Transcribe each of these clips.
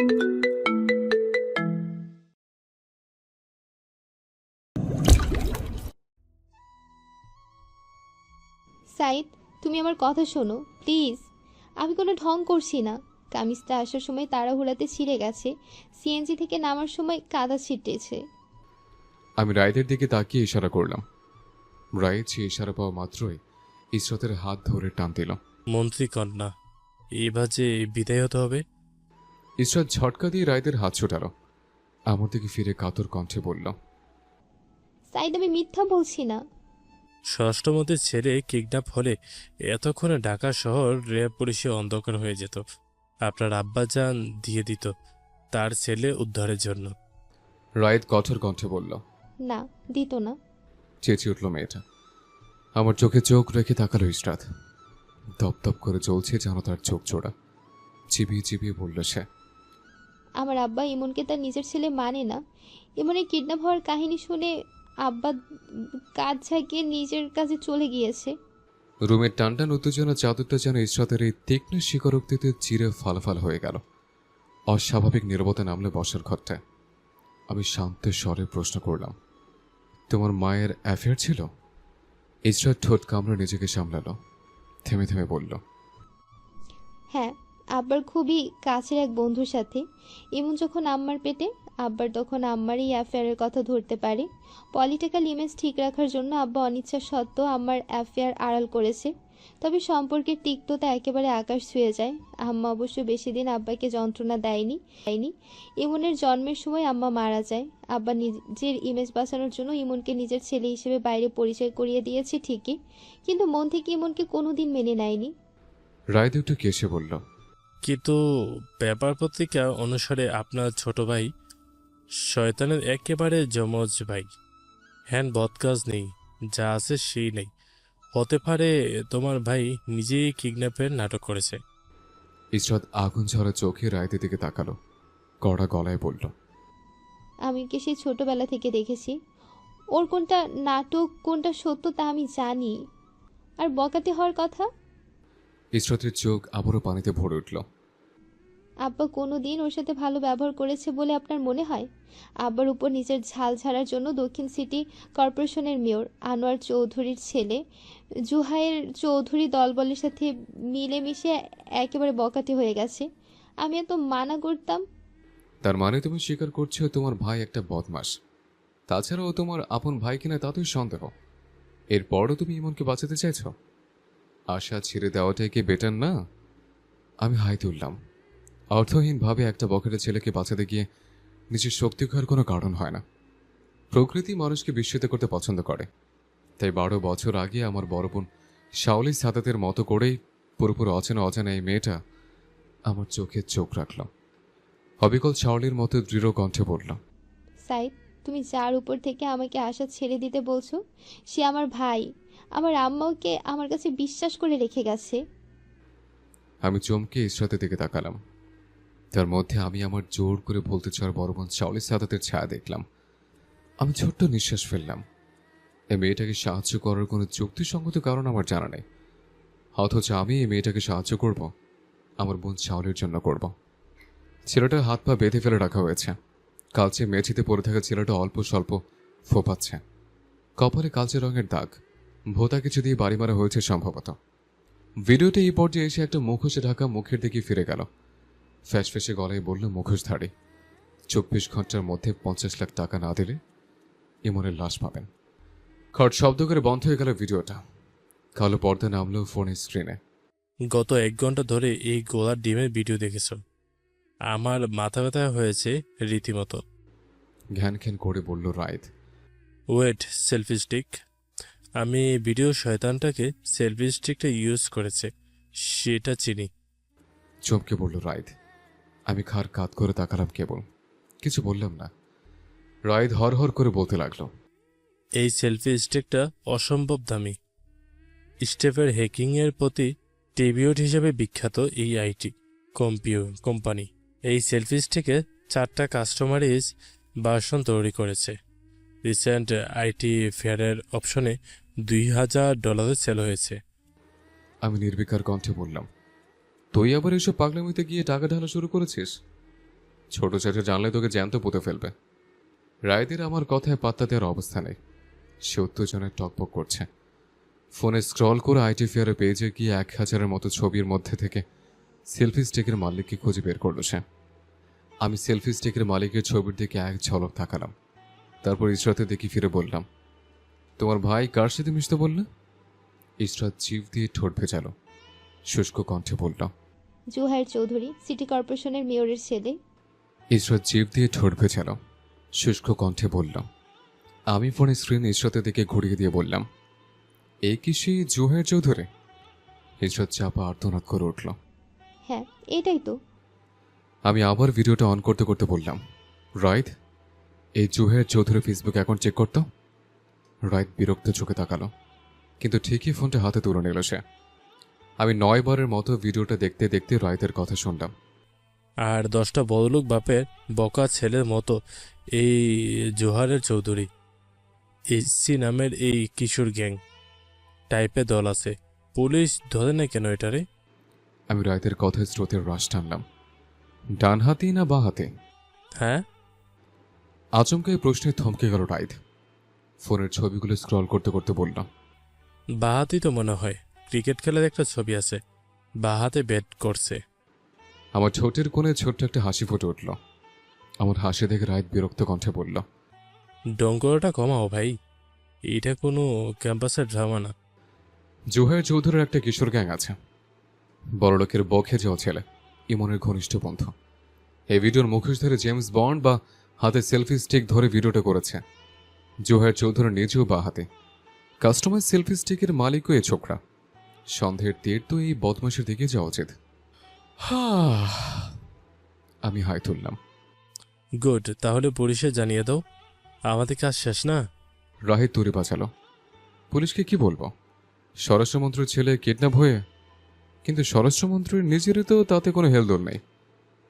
সাইদ, তুমি আমার কথা শোনো প্লিজ। আমি কোনো ঢং করছি না। কামিজটা আসার সময় তাড়াহুড়াতে ছিঁড়ে গেছে, সিএনজি থেকে নামার সময় কাদা ছিটেছে। আমি রাইদের দিকে তাকিয়ে ইশারা করলাম। রাইদ সে ইশারা পাওয়া মাত্রই ইসরাতের হাত ধরে টান দিল। মন্ত্রী কন্যা, এবার যে বিদায় হতে হবে। ইসরাত ঝটকা দিয়ে রাইদের হাত ছোটালো। আমার দিকে ফিরে কাতর কণ্ঠে বলল, সাইদ, আমি মিথ্যা বলছি না। ষষ্ঠমতের ছেলে কিডন্যাপ হলে এতক্ষণে ঢাকা শহর র্যাব পুলিশে অন্ধকার হয়ে যেত। আপনার আব্বাজান দিয়ে দিত তার ছেলে উদ্ধারের জন্য। রাইদ কঠোর কণ্ঠে বলল। না, দিত না। চেঁচিয়ে উঠল মেয়েটা। আমার চোখে চোখ রেখে তাকালো ইসরাত। দপদপ করে জ্বলছে যেন তার চোখ জোড়া। চিবিয়ে চিবিয়ে বলল সে, আমার আব্বা ইমনকে তার নিজের ছেলে মানে না। ইমনের কিডন্যাপ হওয়ার কাহিনী শুনে আব্বা কাজ ঝাঁকিয়ে নিজের কাছে চলে গিয়েছে। রুমের টানটান উত্তেজনা চাদরটা যেন ইসরাতের এই তীক্ষ্ণ স্বীকারোক্তিতে চিরে ফালফাল হয়ে গেল। অস্বাভাবিক নীরবতা নামলে বসার ঘরটায়। আমি শান্ত স্বরে প্রশ্ন করলাম, তোমার মায়ের অ্যাফেয়ার ছিল? ইসরাত ঠোঁট কামড়ে নিজেকে সামলালো। থেমে থেমে বলল, হ্যাঁ, আব্বার খুবই কাছের এক বন্ধুর সাথে। ইমন যখন আম্মার পেটে, আব্বার তখন আম্মার এই অ্যাফেয়ারের কথা ধরতে পারে। পলিটিক্যাল ইমেজ ঠিক রাখার জন্য আব্বা অনিচ্ছা সত্ত্বেও আম্মার অ্যাফেয়ার আড়াল করেছে। তবে সম্পর্কের তিক্ততা একেবারে আকাশ ছুঁয়ে যায়। আম্মা অবশ্য বেশি দিন আব্বাকে যন্ত্রণা দেয়নি। ইমনের জন্মের সময় আম্মা মারা যায়। আব্বা নিজের ইমেজ বাঁচানোর জন্য ইমনকে নিজের ছেলে হিসেবে বাইরে পরিচয় করিয়ে দিয়েছে ঠিকই, কিন্তু মন থেকে ইমনকে কোনোদিন মেনে নেয়নি। রায় দুটো কেসে বলল, কিন্তু পেপার পত্রিকা অনুসারে আপনার ছোট ভাই শয়তানের একেবারে যমজ ভাই। হ্যান বদকাজ নেই, যা আছে সেই নেই। হতে পারে তোমার ভাই নিজেই কিডন্যাপের নাটক করেছে। ইসরাত আগুন ঝরা চোখে রায়দের দিকে তাকালো। কড়া গলায় বলল, আমি ওকে সেই ছোটবেলা থেকে দেখেছি। ওর কোনটা নাটক কোনটা সত্য তা আমি জানি। আর বকাটে হওয়ার কথা, ইসরাতের চোখ আবারও পানিতে ভরে উঠল। আব্বা কোনো দিন ওর সাথে ভালো ব্যবহার করেছে বলে আপনার মনে হয়? আব্বার উপর নিজের ঝাল ছাড়ার জন্য দক্ষিণ সিটি কর্পোরেশনের মেয়র আনোয়ার চৌধুরীর ছেলে জুহাইর চৌধুরী দলবলের সাথে মিলেমিশে একেবারে বকাটে হয়ে গেছে। আমি এত মানা করতাম। তার মানে তুমি স্বীকার করছো তোমার ভাই একটা বদমাস? তাছাড়াও তোমার আপন ভাই কিনা তাতেই সন্দেহ। এরপরও তুমি ইমনকে বাঁচাতে চাইছ? আশা ছেড়ে দেওয়াটাই কি বেটার না? আমি হাই তুললাম। অর্থহীনভাবে একটা বকেটে ছেলেকে বাঁচাতে গিয়ে নিজের শক্তি ক্ষয়ের কোনো কারণ হয় না। প্রকৃতি মানুষকে বিস্মিত করতে পছন্দ করে। তাই 12 বছর আগে আমার বড় বোন শাওলি সাদাতের মতো করেই পুরোপুরি অজানা এই মেয়েটা আমার চোখে চোখ রাখল। অবিকল শাওলির মতো দৃঢ় কণ্ঠে বলল, সাইদ, তুমি যার উপর থেকে আমাকে আশা ছেড়ে দিতে বলছো সে আমার ভাই। আমার আম্মাকে আমার কাছে বিশ্বাস করে রেখে গেছে। আমি চমকে ইসরাতের দিকে তাকালাম। তার মধ্যে আমি আমার জোর করে বলতে চাওয়ার বড় বোন শাওলি সাদাতের ছায়া দেখলাম। আমি ছোট্ট নিঃশ্বাস ফেললাম। এই মেয়েটাকে সাহায্য করার কোনো যুক্তিসঙ্গত কারণ আমার জানা নেই, অথচ আমি এই মেয়েটাকে সাহায্য করব আমার বোন শাওলির জন্য করব। ছেলেটার হাত পা বেঁধে ফেলে রাখা হয়েছে। কালচে মেঝেতে পড়ে থাকা ছেলেটা অল্প স্বল্প ফোপাচ্ছে। কপালে কালচে রঙের দাগ, ভোতা কিছু দিয়ে বাড়ি মারা হয়েছে সম্ভবত। ভিডিওতে এই পর্যায়ে এসে একটা মুখোশে ঢাকা মুখের দিকে ফিরে গেল। ফ্যাসফ্যাসে গলায় বলল মুখোশধারী, 24 ঘন্টার মধ্যে 50 লাখ টাকা না দিলে ইমনের লাশ পাবেন। খট শব্দ করে বন্ধ হয়ে গেল ভিডিওটা। কালো পর্দা নামলো ফোনের স্ক্রিনে। গত 1 ঘন্টা ধরে এই গোলার ডিমের ভিডিও দেখেছ। আমার মাথা ব্যথা হয়েছে রীতিমতো। ঘ্যান ঘ্যান করে বলল রাইদ। Wait, selfie stick. আমি ভিডিও শয়তানটাকে সেলফি স্টিকটা ইউজ করেছে, সেটা চিনি। চমকে বলল রাইদ। আমি খার কাত করে তাকালাম কেবল, কিছু বললাম না। রাইদ হর হর করে বলতে লাগলো, এই সেলফি স্টিকটা অসম্ভব দামি। স্টেফের হ্যাকিংয়ের প্রতি টেবিওট হিসেবে বিখ্যাত এই আইটি কোম্পানি এই সেলফি স্টিকে 4টা কাস্টমাইজ ভার্সন তৈরি করেছে। রিসেন্ট আইটি ফেয়ারের অপশনে $2000 সেল হয়েছে। আমি নির্বিকার কণ্ঠে বললাম, তুই আবার এসব পাগলামিতে গিয়ে টাকা ঢালা শুরু করেছিস? ছোট চাচা জানলে তোকে জ্যান্ত পুঁতে ফেলবে। রায়দের আমার কথায় পাত্তা দেওয়ার অবস্থা নেই। সে উত্তেজনায় টকবক করছে। ফোনে স্ক্রল করে আইটি ফেয়ারের পেজে গিয়ে 1000-এর মতো ছবির মধ্যে থেকে সেলফি স্টিকের মালিককে খুঁজে বের করলো সে। আমি সেলফি স্টিকের মালিকের ছবির দিকে এক ঝলক তাকালাম। তারপর ইশরাতের দিকে ফিরে বললাম, তোমার ভাই কার সাথে মিশতে বললে? ইশরাত জিভ দিয়ে ঠোঁট ভেজালো, শুষ্ক কণ্ঠে বলল, জুহাইর চৌধুরী, সিটি কর্পোরেশনের মেয়রের ছেলে। ইশরাত জিভ দিয়ে ঠোঁট ভেজালো, শুষ্ক কণ্ঠে বলল। আমি ফোনের স্ক্রিন ইশরাতের দিকে ঘুরিয়ে দিয়ে বললাম, এই কি সেই জুহাইর চৌধুরী? ইশরাত চাপা আর্তনাদ করে উঠল। হ্যাঁ, এটাই তো। আমি আবার ভিডিওটা অন করতে করতে বললাম, রাইট, এই Zuhair Chowdhury Facebook account check করতো। রাইট বিরক্ত চোখে তাকালো, কিন্তু ঠিকই ফোনটা হাতে তুলে নিল সে। আমি 9 বারের মতো ভিডিওটা দেখতে দেখতে রাইতের কথা শুনলাম। আর 10টা বড়লোক বাপের বকা ছেলের মতো এই জোহারের চৌধুরী এসসি নামের এই কিশোর গ্যাং টাইপের দল আছে, পুলিশ ধরে না কেন এটারে? আমি রাইতের কথায় স্রোতের রাশ টানলাম। ডান হাতি না বা হাতে? হ্যাঁ, আচমকা এই প্রশ্নে থমকে গেল রাইত। ফোনের ছবিগুলো স্ক্রল করতে করতে বললাম, বাহাতি তো মনে হয়, ক্রিকেট খেলার একটা ছবি আছে, বাহাতে ব্যাট করছে। আমার ঠোঁটের কোণে ছোট্ট একটা হাসি ফুটে উঠল। আমার হাসি দেখে রাইত বিরক্ত কণ্ঠে বলল, ডঙ্করটা কমাও ভাই, এটা কোনো ক্যাম্পাসের ড্রামা না। জুহাইর চৌধুরীর একটা কিশোর গ্যাং আছে, বড়লোকের বখে যাওয়া ছেলে, ইমনের ঘনিষ্ঠ বন্ধু। এই ভিডিওর মুখোশ ধরে জেমস বন্ড বা হাতে সেলফি স্টিক ধরে ভিডিওটা করেছে। জুহাইর চৌধুরী নিজেও বা হাতে। কাস্টমাইজ সেলফি স্টিকের মালিকও এই ছোকরা। সন্দেহের তীর তো এই বদমাশের দিকে যাওয়া উচিত। আমি হাই তুললাম। গুড, তাহলে পুলিশে জানিয়ে দাও, আমাদের কাজ শেষ না? রাহিত তুড়ি বাঁচালো। পুলিশকে কি বলবো? স্বরাষ্ট্রমন্ত্রীর ছেলে কিডন্যাপ হয়ে? কিন্তু স্বরাষ্ট্রমন্ত্রীর নিজেরই তো তাতে কোনো হেলদোল নেই।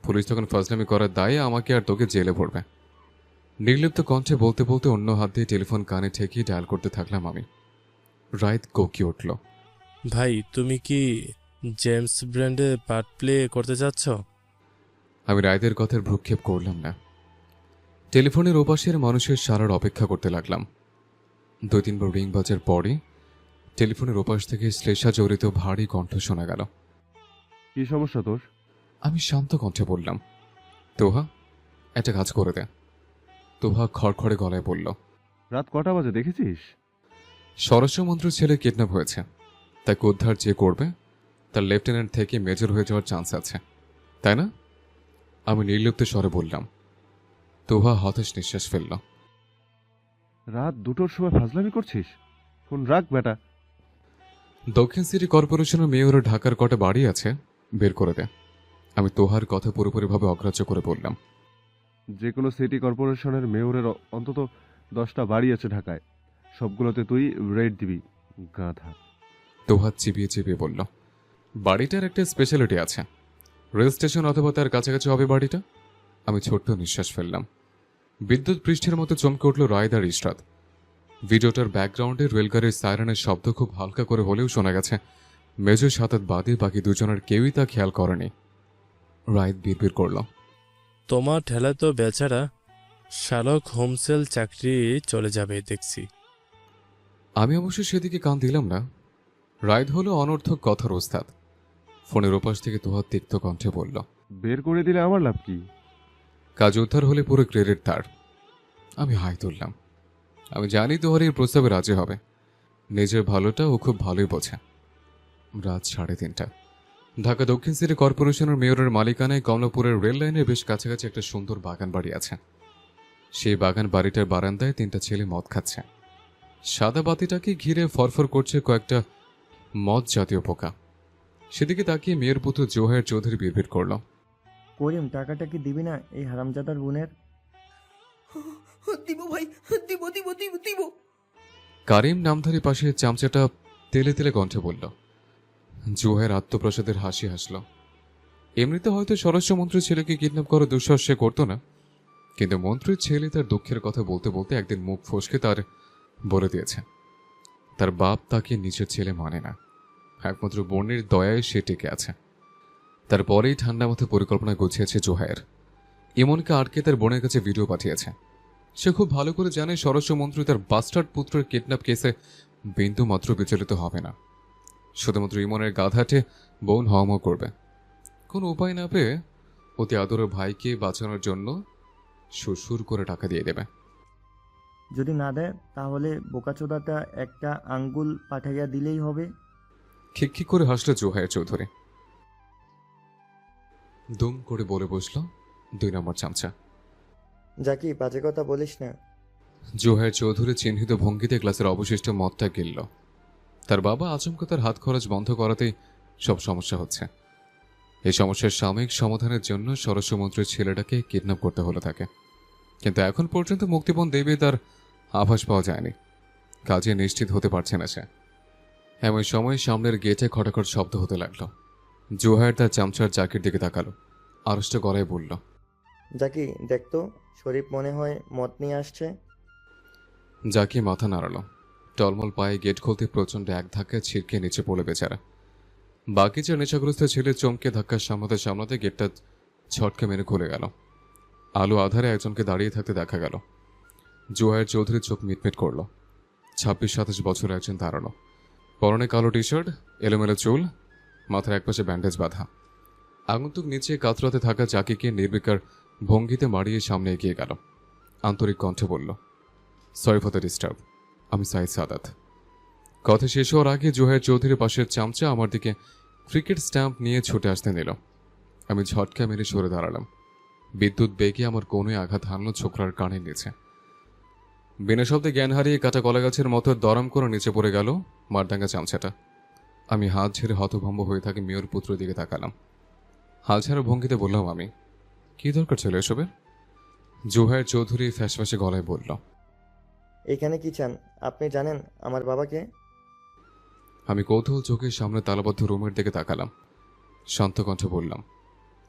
পুলিশ তখন ফাজলামি করার দায়ে আমাকে আর তোকে জেলে পড়বে। নির্লিপ্ত কণ্ঠে বলতে বলতে অন্য হাত দিয়ে টেলিফোন কানে ঠেকিয়ে ডায়াল করতে থাকলাম আমি। রাইত কোকি উঠল। ভাই, তুমি কি জেমস ব্র্যান্ডে পার্ট প্লে করতে চাচ্ছ? আমি রাইতের কথার ভ্রুক্ষেপ করলাম না। টেলিফোনের ওপাশের মানুষের সারার অপেক্ষা করতে লাগলাম। 2-3 বার রিং বাজার পরে টেলিফোনের ওপাশ থেকে শ্লেষা জড়িত ভারী কণ্ঠ শোনা গেল। কি সমস্যা তোর? আমি শান্ত কণ্ঠে বললাম, তোহা, একটা কাজ করে দে। তোহা খড়খড়ে গলায় বলল, রাত কটা বাজে দেখেছিস? স্বরাষ্ট্রমন্ত্রীর ছেলে কিডন্যাপ হয়েছে, তাকে উদ্ধার যে করবে তার লেফটেন্যান্ট থেকে মেজর হয়ে যাওয়ার চান্স আছে, তাই না? আমি নির্লিপ্ত স্বরে বললাম। তোহা হতাশ নিঃশ্বাস ফেলল। রাত 2টোর সময় ফাজলামি করছিস? ফোন রাখ বেটা। দক্ষিণ সিটি কর্পোরেশনের মেয়রের ঢাকার কটা বাড়ি আছে, বের করে দে। আমি তোহার কথা পুরোপুরিভাবে অগ্রাহ্য করে বললাম। যে কোনো সিটি কর্পোরেশনের মেয়রের অন্তত 10টা বাড়ি আছে ঢাকায়, সবগুলোতে তুই রেড দিবি, গাধা। তোহা চিবিয়ে চিবিয়ে বলল, বাড়িটার একটা স্পেশালিটি আছে, রেল স্টেশন অথবা তার কাছাকাছি হবে বাড়িটা। আমি ছোট্ট নিঃশ্বাস ফেললাম। বিদ্যুৎ পৃষ্ঠের মতো চমকে উঠল রায়দ আর ইশরাত। ভিডিওটার ব্যাকগ্রাউন্ডে রেলগাড়ির সাইরেনের শব্দ খুব হালকা করে হলেও শোনা গেছে। মেজর সাতাত বাদে বাকি দুজনের কেউই তা খেয়াল করেনি। রায়দ বিড়বিড় করল, তোমার ঠেলা তো বেচারা শালক হোমসেল চাকরি চলে যাবে দেখছি। আমি অবশ্য সেদিকে কান দিলাম না। রায়দ হলো অনর্থক কথার ওস্তাদ। ফোনের ওপাশ থেকে তোহার তিক্ত কণ্ঠে বলল, বের করে দিলে আমার লাভ কি? কাজ উদ্ধার হলে পুরো ক্রেডিট তার। আমি হাই তুললাম। আমি জানি তোহার এই প্রস্তাবে রাজি হবে। নিজের ভালোটা ও খুব ভালোই বোঝে। রাত 3:30। ঢাকা দক্ষিণ সিটি কর্পোরেশনের মেয়রের মালিকানায় কমলাপুরের রেল লাইনের বেশ কাছাকাছি একটা সুন্দর বাগান বাড়ি আছে। সেই বাগান বাড়িটার বারান্দায় 3টা ছেলে মদ খাচ্ছে। সাদা বাতিটাকে ঘিরে ফরফর করছে কয়েকটা মদ জাতীয় পোকা। সেদিকে তাকিয়ে মেয়ের পুত্র জোহাইর চৌধুরী বিড়বিড় করল, করিম, টাকাটা কি দিবি না এই হারামজাদার বোনের? দিব ভাই, দিব দিব দিব দিব। কারিম নামধারী পাশে চামচাটা তেলে তেলে কণ্ঠে বলল। জোহাইর আত্মপ্রসাদের হাসি হাসল। এমনিতে হয়তো স্বরাষ্ট্রমন্ত্রীর ছেলেকে কিডন্যাপ করার দুঃসাহস সে করতো না, কিন্তু মন্ত্রীর ছেলে তার দুঃখের কথা বলতে বলতে একদিন মুখ ফসকে তার বলে দিয়েছে তার বাপ তাকে নিজের ছেলে মানে না, একমাত্র বোনের দয়ায় সে টিকে আছে। তারপরেই ঠান্ডা মাথায় পরিকল্পনা গুছিয়েছে জোহাইর। ইমনকে আটকে তার বোনের কাছে ভিডিও পাঠিয়েছে। সে খুব ভালো করে জানে স্বরাষ্ট্রমন্ত্রী তার বাস্টার্ড পুত্রের কিডন্যাপ কেসে বিন্দু মাত্র বিচলিত হবে না। শুধুমাত্র ইমনের গাধাটে বোন হওয়া করবে। কোনো উপায় না পেয়ে অতি আদরের ভাইকে বাঁচানোর জন্য শ্বশুর করে টাকা দিয়ে দেবে। যদি না দেয় তাহলে বোকাচোদাটা একটা আঙ্গুল পাঠাইয়া দিলেই হবে। খিকখিক করে হাসলো জোহায়ের চৌধুরী। দুম করে বলে বসল 2 নম্বর চামচা। জাকি, বাজে কথা বলিস না। জোহায়ের চৌধুরী চিহ্নিত ভঙ্গিতে গ্লাসের অবশিষ্ট মদটা গিলল। তার বাবা আচমকা তার হাত খরচ বন্ধ করাতেই সব সমস্যা হচ্ছে। এই সমস্যার সাময়িক সমাধানের জন্য স্বরাষ্ট্রমন্ত্রীর ছেলেটাকে কিডন্যাপ করতে হলো তাকে। কিন্তু এখন পর্যন্ত মুক্তিপণ দেবে তার আভাস পাওয়া যায়নি। কাজে নিশ্চিত হতে পারছে না সে। এমন সময় সামনের গেটে খটাখট শব্দ হতে লাগলো। জোহায়ের তার চামচার জাকির দিকে তাকালো, আড়ষ্ট গলায় বলল, জাকি, দেখতো শরীফ মনে হয় মদ নিয়ে আসছে। জাকি মাথা নাড়ালো। টলমল পায়ে গেট খুলতে প্রচণ্ড এক ধাক্কায় ছিটকে নিচে পড়ে বেচারা। বাকি যে নেশাগ্রস্ত ছেলে চমকে ধাক্কা সামলাতে সামলাতে গেটটা ছটকে মেরে খুলে গেল। আলো আধারে একজনকে দাঁড়িয়ে থাকতে দেখা গেল। জোহায়ের চৌধুরীর চোখ মিটমিট করল। 26-27 বছর একজন দাঁড়ানো, পরনে কালো টি শার্ট, এলোমেলো চুল, মাথার একপাশে ব্যান্ডেজ বাঁধা। আগন্তুক নিচে কাতরাতে থাকা জাকিকে নির্বিকার ভঙ্গিতে মারিয়ে সামনে এগিয়ে গেল। আন্তরিক কণ্ঠে বলল, সরি ফর দ্য ডিস্টার্ব, আমি সাইদ সাদাত। কথা শেষ হওয়ার আগে জোহায়ের চৌধুরীর পাশের চামচা আমার দিকে ক্রিকেট স্ট্যাম্প নিয়ে ছুটে আসতে নিল। আমি ঝটকা মেরে সরে দাঁড়ালাম। বিদ্যুৎ বেগে আমার কোণে আঘাত হানল ছোকরার কানের নিচে। বিনা শব্দে জ্ঞান হারিয়ে কাটা কলা গাছের মতো দরম করে নিচে পড়ে গেল মারদাঙ্গা চামচাটা। আমি হাত ঝেড়ে হতভম্ব হয়ে থাকি মেয়র পুত্রের দিকে তাকালাম। হাল ছাড়া ভঙ্গিতে বললাম, আমি কি দরকার ছিল এসবের? জোহায়ের চৌধুরী ফ্যাসফ্যাসে গলায় বলল, এখানে কি চান? আপনি জানেন আমার বাবাকে? আমি কৌতূহল চোখে সামনে তালাবদ্ধ রুমের দিকে তাকালাম। শান্ত কণ্ঠে বললাম,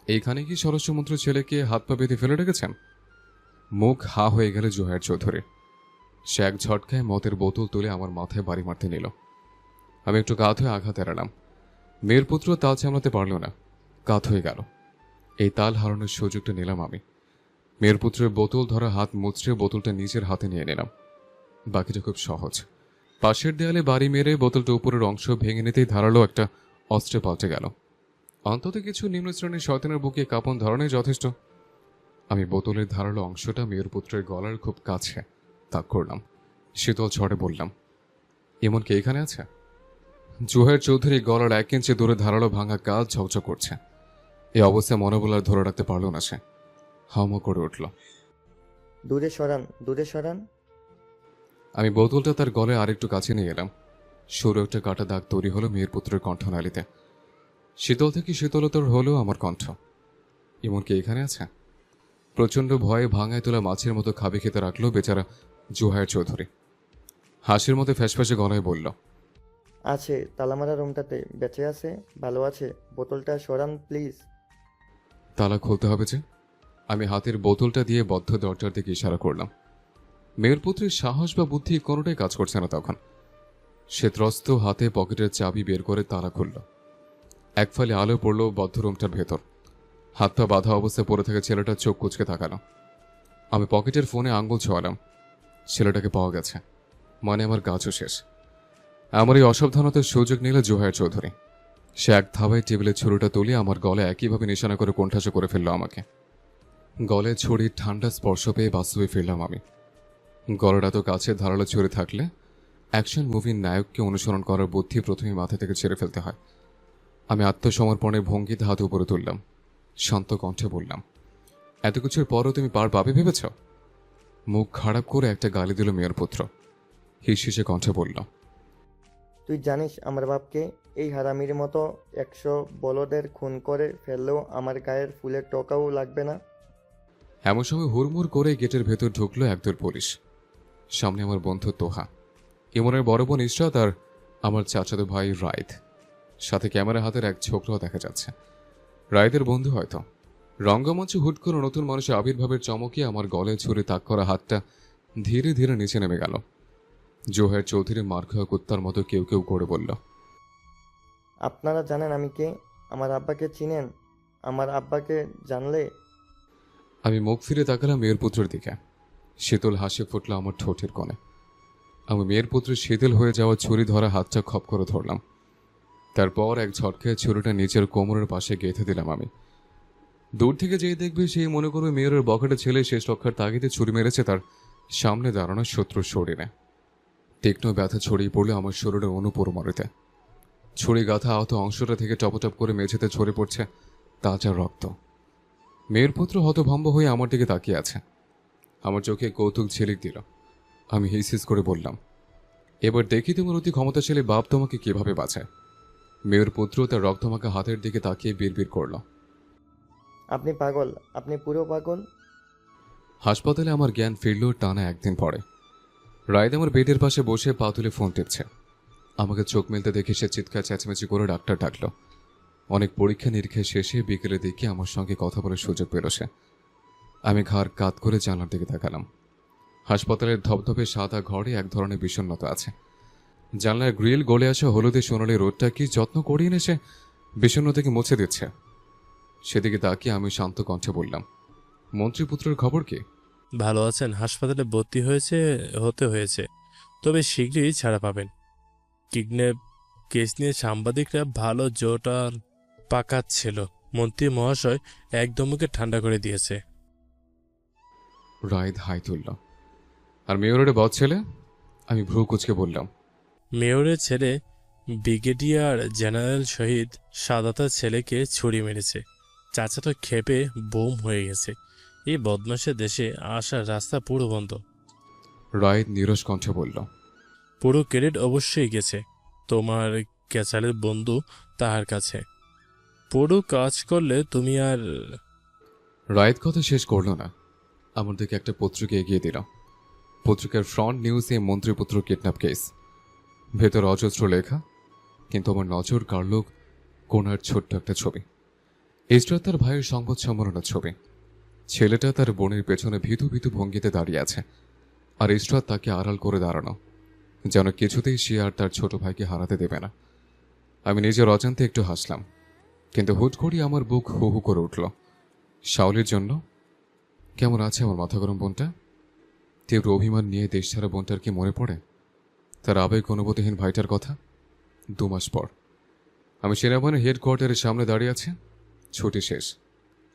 এইখানে কি স্বরাষ্ট্রমন্ত্রীর ছেলেকে হাত পা বেঁধে ফেলে রেখেছেন? মুখ হা হয়ে গেল জোহায়ের চৌধুরী। সে এক ঝটকায় মদের বোতল তুলে আমার মাথায় বাড়ি মারতে নিল। আমি একটু কাত হয়ে আঘাত এড়ালাম। মেয়ের পুত্র তাল সামলাতে পারল না, কাত হয়ে গেল। এই তাল হারানোর সুযোগটা নিলাম আমি। মেয়ের পুত্রের বোতল ধরা হাত মুচড়ে বোতলটা নিজের হাতে নিয়ে নিলাম। বাকিটা খুব সহজ। পাশের দেয়ালে বাড়ি মেরে বোতলটা উপরের অংশ ভেঙে নিতেই ধারালো একটা অস্ত্রে পাল্টে গেল। অন্তত কিছু নিম্ন শ্রেণীর শয়তানের বুকে কাঁপন ধরনের যথেষ্ট। আমি বোতলের ধারালো অংশটা মেয়ের পুত্রের গলার খুব কাছে তাক করলাম। শীতল ঝড়ে বললাম, এমনকি এখানে আছে? জোহায়ের চৌধুরী গলার 1 ইঞ্চি দূরে ধারালো ভাঙা কাজ ঝকঝক করছে। এই অবস্থায় মনোবল আর ধরে রাখতে পারল না সে। হাউমা করে উঠল। দূরে সরান, দূরে সরান। আমি বোতলটা তার গলায় আরেকটু কাছে নিয়ে এলাম। সরু একটা কাটা দাগ তৈরি হলো মেয়ের পুত্রের কণ্ঠনালীতে। শীতল থেকে শীতলতর হলো আমার কণ্ঠ। এমনকি এখানে আছে? প্রচণ্ড ভয়ে ভাঙায় তোলা মাছের মতো খাবে খেতে রাখলো বেচারা জোহায়ের চৌধুরী। হাসির মতো ফ্যাসফ্যাসে গলায় বলল, আছে, তালামারা রুমটাতে বেঁচে আছে, ভালো আছে। বোতলটা সরান প্লিজ। তালা খুলতে হবে যে। আমি হাতের বোতলটা দিয়ে বদ্ধ দরজার দিকে ইশারা করলাম। মেয়ের পুত্রের সাহস বা বুদ্ধি কোনোটাই কাজ করছে না তখন। সে ত্রস্ত হাতে পকেটের চাবি বের করে তালা খুলল। এক ফালে আলো পড়ল বদ্ধ রুমটার ভেতর। হাত পা বাঁধা অবস্থায় পড়ে থাকা ছেলেটার চোখ কুচকে তাকালো। আমি পকেটের ফোনে আঙ্গুল ছোঁয়ালাম। ছেলেটাকে পাওয়া গেছে, মানে আমার কাজও শেষ। আমার এই অসাবধানতার সুযোগ নিল জোহায়ের চৌধুরী। সে এক ধাবায় টেবিলের ছুরিটা তুলে আমার গলায় একইভাবে নিশানা করে কোণঠাসা করে ফেলল আমাকে। গলায় ছুরির ঠান্ডা স্পর্শ পেয়ে বাস্তবে ফিরলাম আমি। গলার এত কাছে ধারালো ছুরি থাকলে অ্যাকশন মুভির নায়ককে অনুসরণ করার বুদ্ধি প্রথমে মাথা থেকে ছেড়ে ফেলতে হয়। আমি আত্মসমর্পণের ভঙ্গিতে হাত উপরে তুললাম। শান্ত কণ্ঠে বললাম, এত কিছুর পরও তুমি পার পাবে ভেবেছ? মুখ খারাপ করে একটা গালি দিল মেয়র পুত্র। হিসহিসে কণ্ঠে বলল, তুই জানিস আমার বাপকে? এই হারামির মতো 100 বলদের খুন করে ফেললেও আমার গায়ের ফুলের টোকাও লাগবে না। এমন সময় হুড়মুড় করে গেটের ভেতর ঢুকলো একদল পুলিশ। সামনে আমার বন্ধু তোহা, ইমনের বড় বোন ইশরাত আর আমার চাচাতো ভাই রাইদ। সাথে ক্যামেরা হাতের এক ছোকরাও দেখা যাচ্ছে। রাইদের বন্ধু হয়তো। রঙ্গমঞ্চে হুট করে নতুন মানুষের আবির্ভাবের চমকে আমার গলায় ছুরি তাক করা হাতটা ধীরে ধীরে নিচে নেমে গেল। জোহায়ের চৌধুরী মার খাওয়া কুত্তার মতো কেউ কেউ করে বলল, আপনারা জানেন আমি কে? আমার আব্বাকে চিনেন? আমার আব্বাকে জানলে? আমি মুখ ফিরে তাকালাম মেয়ের পুত্রের দিকে। শীতল হাসি ফুটল আমার ঠোঁটের কোণে। আমি মেয়ের পুত্রের শিথিল হয়ে যাওয়া ছুরি ধরা হাতটা খপ করে ধরলাম। তারপর এক ঝটকায় ছুরিটা নিচের কোমরের পাশে গেঁথে দিলাম আমি। দূর থেকে যেই দেখবে সেই মনে করবে মেয়রের বখাটে ছেলে শেষ রক্ষার তাগিদে ছুরি মেরেছে তার সামনে দাঁড়ানো শত্রুর শরীরে। তীক্ষ্ণ ব্যথা ছড়িয়ে পড়লে আমার শরীরের অনুপরমারিতে। ছুরি গাঁথা আহত অংশটা থেকে টপটপ করে মেঝেতে ঝরে পড়ছে তাজা রক্ত। মেয়ের পুত্র হতভম্ব হয়ে আমার দিকে তাকিয়ে আছে। আমার চোখে কৌতুক ঝিলিক দিল। আমি হিসিস করে বললাম, এবার দেখি তোমার অতি ক্ষমতাশালী বাপ তোমাকে কিভাবে বাঁচায়। মেয়ের পুত্র তার রক্তমাখা হাতের দিকে তাকিয়ে বিড়বিড় করল, আপনি পাগল, আপনি পুরো পাগল। হাসপাতালে আমার জ্ঞান ফিরল টানা একদিন পরে। রায়দ আমার বেডের পাশে বসে পা তুলে ফোন টিপছে। আমাকে চোখ মেলতে দেখে সে চিৎকার চেঁচামেচি করে ডাক্তার ডাকলো। অনেক পরীক্ষা নিরীক্ষা শেষে বিকেলে দেখে আমার সঙ্গে কথা বলার সুযোগ পেল সে। আমি ঘাড় কাত করে জানলার দিকে তাকালাম। হাসপাতালের ধপধপে সাদা ঘরে এক ধরনের বিষণ্ণতা আছে। জানলার গ্রিল গলে আসা হলুদে সোনালি রোদটা কি যত্ন করিয়ে এনে সে বিষণ্ণতাকে মুছে দিচ্ছে। সেদিকে তাকিয়ে আমি শান্ত কণ্ঠে বললাম, মন্ত্রীপুত্রের খবর কি? ভালো আছেন, হাসপাতালে ভর্তি হয়েছে, তবে শীঘ্রই ছাড়া পাবেন। কিডন্যাপ কেস নিয়ে সাংবাদিকরা ভালো জোটার পাকাচ্ছিল। মন্ত্রী মহাশয় একদম ওকে ঠান্ডা করে দিয়েছে। রায়দ হাই তুলল। আর মেয়রের বদ ছেলে? আমি ভ্রু কুচকে বললাম, মেয়রের ছেলে ব্রিগেডিয়ার জেনারেল শহীদ সাদাতার ছেলেকে ছুরি মেরেছে। চাচাটা ক্ষেপে বোম হয়ে গেছে। এই বদমাশের দেশে আসার রাস্তা পুরো বন্ধ। রায়দ নীরস কণ্ঠে বলল, পুরো ক্রেডিট অবশ্যই গেছে তোমার ক্যাচালের বন্ধু তাহার কাছে। পুরো কাজ করলে তুমি আর। রায়দ কথা শেষ করল না। আমার দিকে একটা পত্রিকা এগিয়ে দিল। পত্রিকার ফ্রন্ট নিউজে মন্ত্রীপুত্র কিডন্যাপ কেস। ভেতর অজস্র লেখা, কিন্তু আমার নজর কাড়ল কোনার ছোট্ট একটা ছবি। ইসরাত তার ভাইয়ের সংবাদ সম্মেলনের ছবি। ছেলেটা তার বোনের পেছনে ভীতু ভীতু ভঙ্গিতে দাঁড়িয়ে আছে, আর ইসরাত তাকে আড়াল করে দাঁড়ানো, যেন কিছুতেই সে আর তার ছোট ভাইকে হারাতে দেবে না। আমি নিজের অজান্তে একটু হাসলাম, কিন্তু হুট করি আমার বুক হু হু করে উঠল। শাওলির জন্য। কেমন আছে আমার মাথা গরম বোনটা? তীব্র অভিমান নিয়ে দেশ ছাড়া বোনটার কি মনে পড়ে তার আবেগ অনুভূতিহীন ভাইটার কথা? 2 মাস পর আমি সেনাবাহিনীর হেডকোয়ার্টারের সামনে দাঁড়িয়ে আছি। ছুটি শেষ,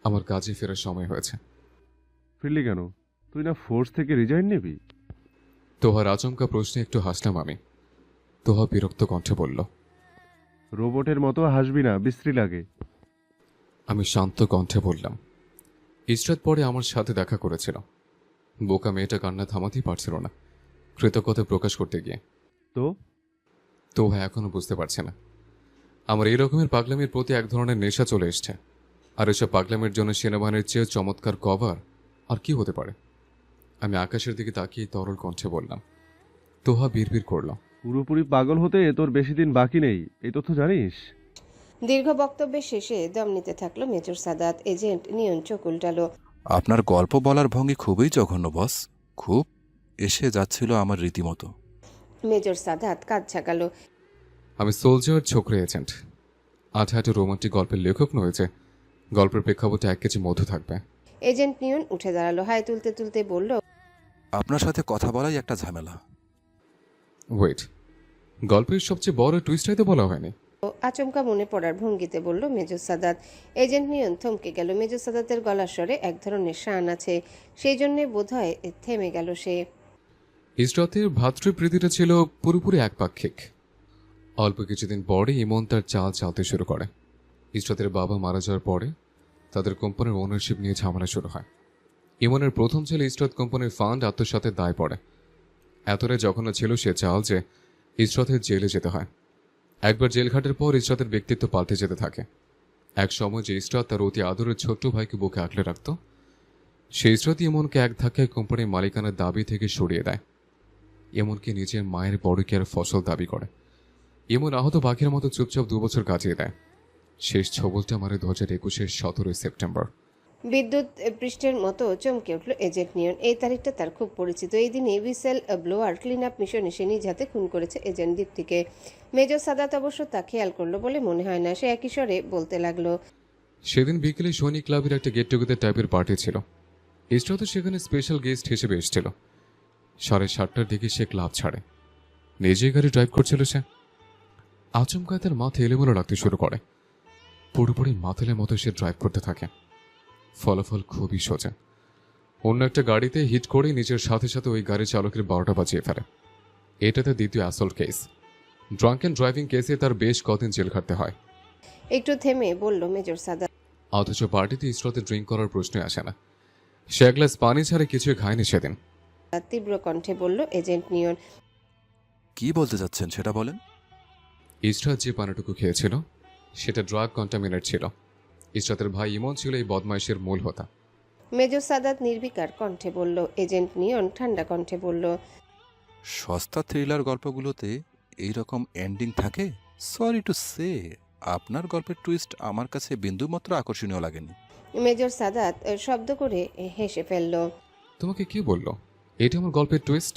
আমার কাজে ফেরার সময় হয়েছে। ফিরলি কেন? তুই না ফোর্স থেকে রিজাইন নিবি? তোহার আচমকা প্রশ্নে একটু হাসলাম আমি। তোহা বিরক্ত কণ্ঠে বলল, রোবটের মতো হাসবি না, বিশ্রী লাগে। আমি শান্ত কণ্ঠে বললাম, ইসরাত পরে আমার সাথে দেখা করেছিল। বোকা মেয়েটা কান্না থামাতেই পারছিল না কৃতজ্ঞতা প্রকাশ করতে গিয়ে। তো তোহা এখনো বুঝতে পারছে না আমার এই রকমের পাগলামির প্রতি এক ধরনের নেশা চলে এসছে। আর এসব পাগলামির জন্য সেনাবাহিনীর চেয়ে চমৎকার কভার আর কি হতে পারে? আমি আকাশের দিকে তাকিয়ে তরল কণ্ঠে বললাম। তোহা বিড়বিড় করল, পুরোপুরি পাগল হতে তোর বেশি দিন বাকি নেই, এই তথ্য জানিস? দীর্ঘ বক্তব্যের শেষে দম নিতে থাকলো মেজর সাদাত। এজেন্ট নিয়ন চোখ উল্টালো। আপনার গল্প বলার ভঙ্গি খুবই জঘন্য বস, খুব এসে যাচ্ছিল আমার রীতিমতো। মেজর সাদাত কাঁধ ছাকালো। আমি সোলজার ছোকরে এজেন্ট। আঠাটো রোমান্টিক গল্পের লেখক নয়েছে। গল্পের প্রেক্ষাপটে 1 কেজি মধু থাকবে। এজেন্ট নিয়ন উঠে দাঁড়ালো, হাই তুলতে তুলতে বলল, আপনার সাথে কথা বলাই একটা ঝামেলা। ওয়েট, গল্পের সবচেয়ে বড় টুইস্টটাই তো বলা হয়নি। আচমকা মনে পড়ার ভঙ্গিতে বলল মেজর সাদাত। এজেন্ট নিয়ন থমকে গেল। মেজর সাদাতের গলার স্বরে এক ধরনের শান আছে, সেই জন্যে বোধহয় থেমে গেল সে। ইসরাতের ভ্রাতৃপ্রীতিটা ছিল পুরোপুরি একপাক্ষিক। অল্প কিছুদিন পরে ইমন তার চাল চালতে শুরু করে। ইসরাতের বাবা মারা যাওয়ার পরে তাদের কোম্পানির ওনারশিপ নিয়ে ঝামেলা শুরু হয়। ইমনের প্রথম ছেলে ইসরাত কোম্পানির ফান্ড আত্মসাতের দায় পড়ে। এতটাই জঘন্য ছিল সে চাল যে ইসরাতের জেলে যেতে হয়। একবার জেলঘাটের পর ইসরাতের ব্যক্তিত্ব পাল্টে যেতে থাকে। এক সময় যে ইসরাত তার অতি আদরের ছোট্ট ভাইকে বুকে আঁকলে রাখত, সেই ইসরাত ইমনকে এক ধাক্কায় কোম্পানির মালিকানার দাবি থেকে সরিয়ে দেয়। এমনকি নিজের মায়ের পরকীয়ার ফসল দাবি করে। এমন আহত পাখির মতো চুপচাপ 2 বছর কাটিয়ে দেয়। শেষ ছবলটা মারে 2021-এর 17 সেপ্টেম্বর। বিদ্যুৎ পৃষ্ঠের মতো চমকে উঠল এজেন্ট নিয়ন। এই তারিখটা তার খুব পরিচিত। এই দিনে হুইসেল ব্লোয়ার ক্লিন আপ মিশনে সে নিজ হাতে খুন করেছে এজেন্ট দীপ্তিকে। মেজর সাদাত অবশ্য তা খেয়াল করলো বলে মনে হয় না। সে একই স্বরে বলতে লাগলো, সেদিন বিকেলে সৈনিক ক্লাবের একটা গেট টুগেদার টাইপের পার্টি ছিল। ইসরা তো সেখানে স্পেশাল গেস্ট হিসেবে এসেছিল। 7:30টার দিকে সে ক্লাব ছাড়ে, নিজেই গাড়ি ড্রাইভ করছিল সে। আচমকায় তার মাথা এলোমেলো লাগতে শুরু করে। পুরোপুরি মাতালের মতো সে ড্রাইভ করতে থাকে। ফলাফল খুবই সোজা, অন্য একটা গাড়িতে হিট করে নিজের সাথে সাথে ওই গাড়ির চালকের 12টা বাজিয়ে ফেলে। এটা তার দ্বিতীয় assault case. Drank and driving কেসে তার বেশ কদিন জেল খাটতে হয়। একটু থেমে বলল মেজর সাদাত। অথচ পার্টিতে ইসরাতে ড্রিঙ্ক করার প্রশ্নই আসে না। সে এক গ্লাস পানি ছাড়া কিছুই খায়নি সেদিন। তীব্র কণ্ঠে বলল এজেন্ট নিয়ন। কি বলতে চাচ্ছেন সেটা বলেন। ইসরাত যে পানিটুকু খেয়েছিল সেটা ড্রাগ কন্টামিনেট ছিল। ইসরাতের ভাই ইমন ছিল এই বদমাইশের মূল হোতা। মেজর সাদাত নির্বিকার কণ্ঠে বলল। এজেন্ট নিয়ন ঠান্ডা কণ্ঠে বলল, সস্তা থ্রিলার গল্পগুলোতে এইরকম এন্ডিং থাকে? সরি টু সে, আপনার গল্পের টুইস্ট আমার কাছে বিন্দুমাত্র আকর্ষণীয় লাগেনি। মেজর সাদাত শব্দ করে হেসে ফেলল। তোমাকে কি বললো এটা আমার গল্পের টুইস্ট?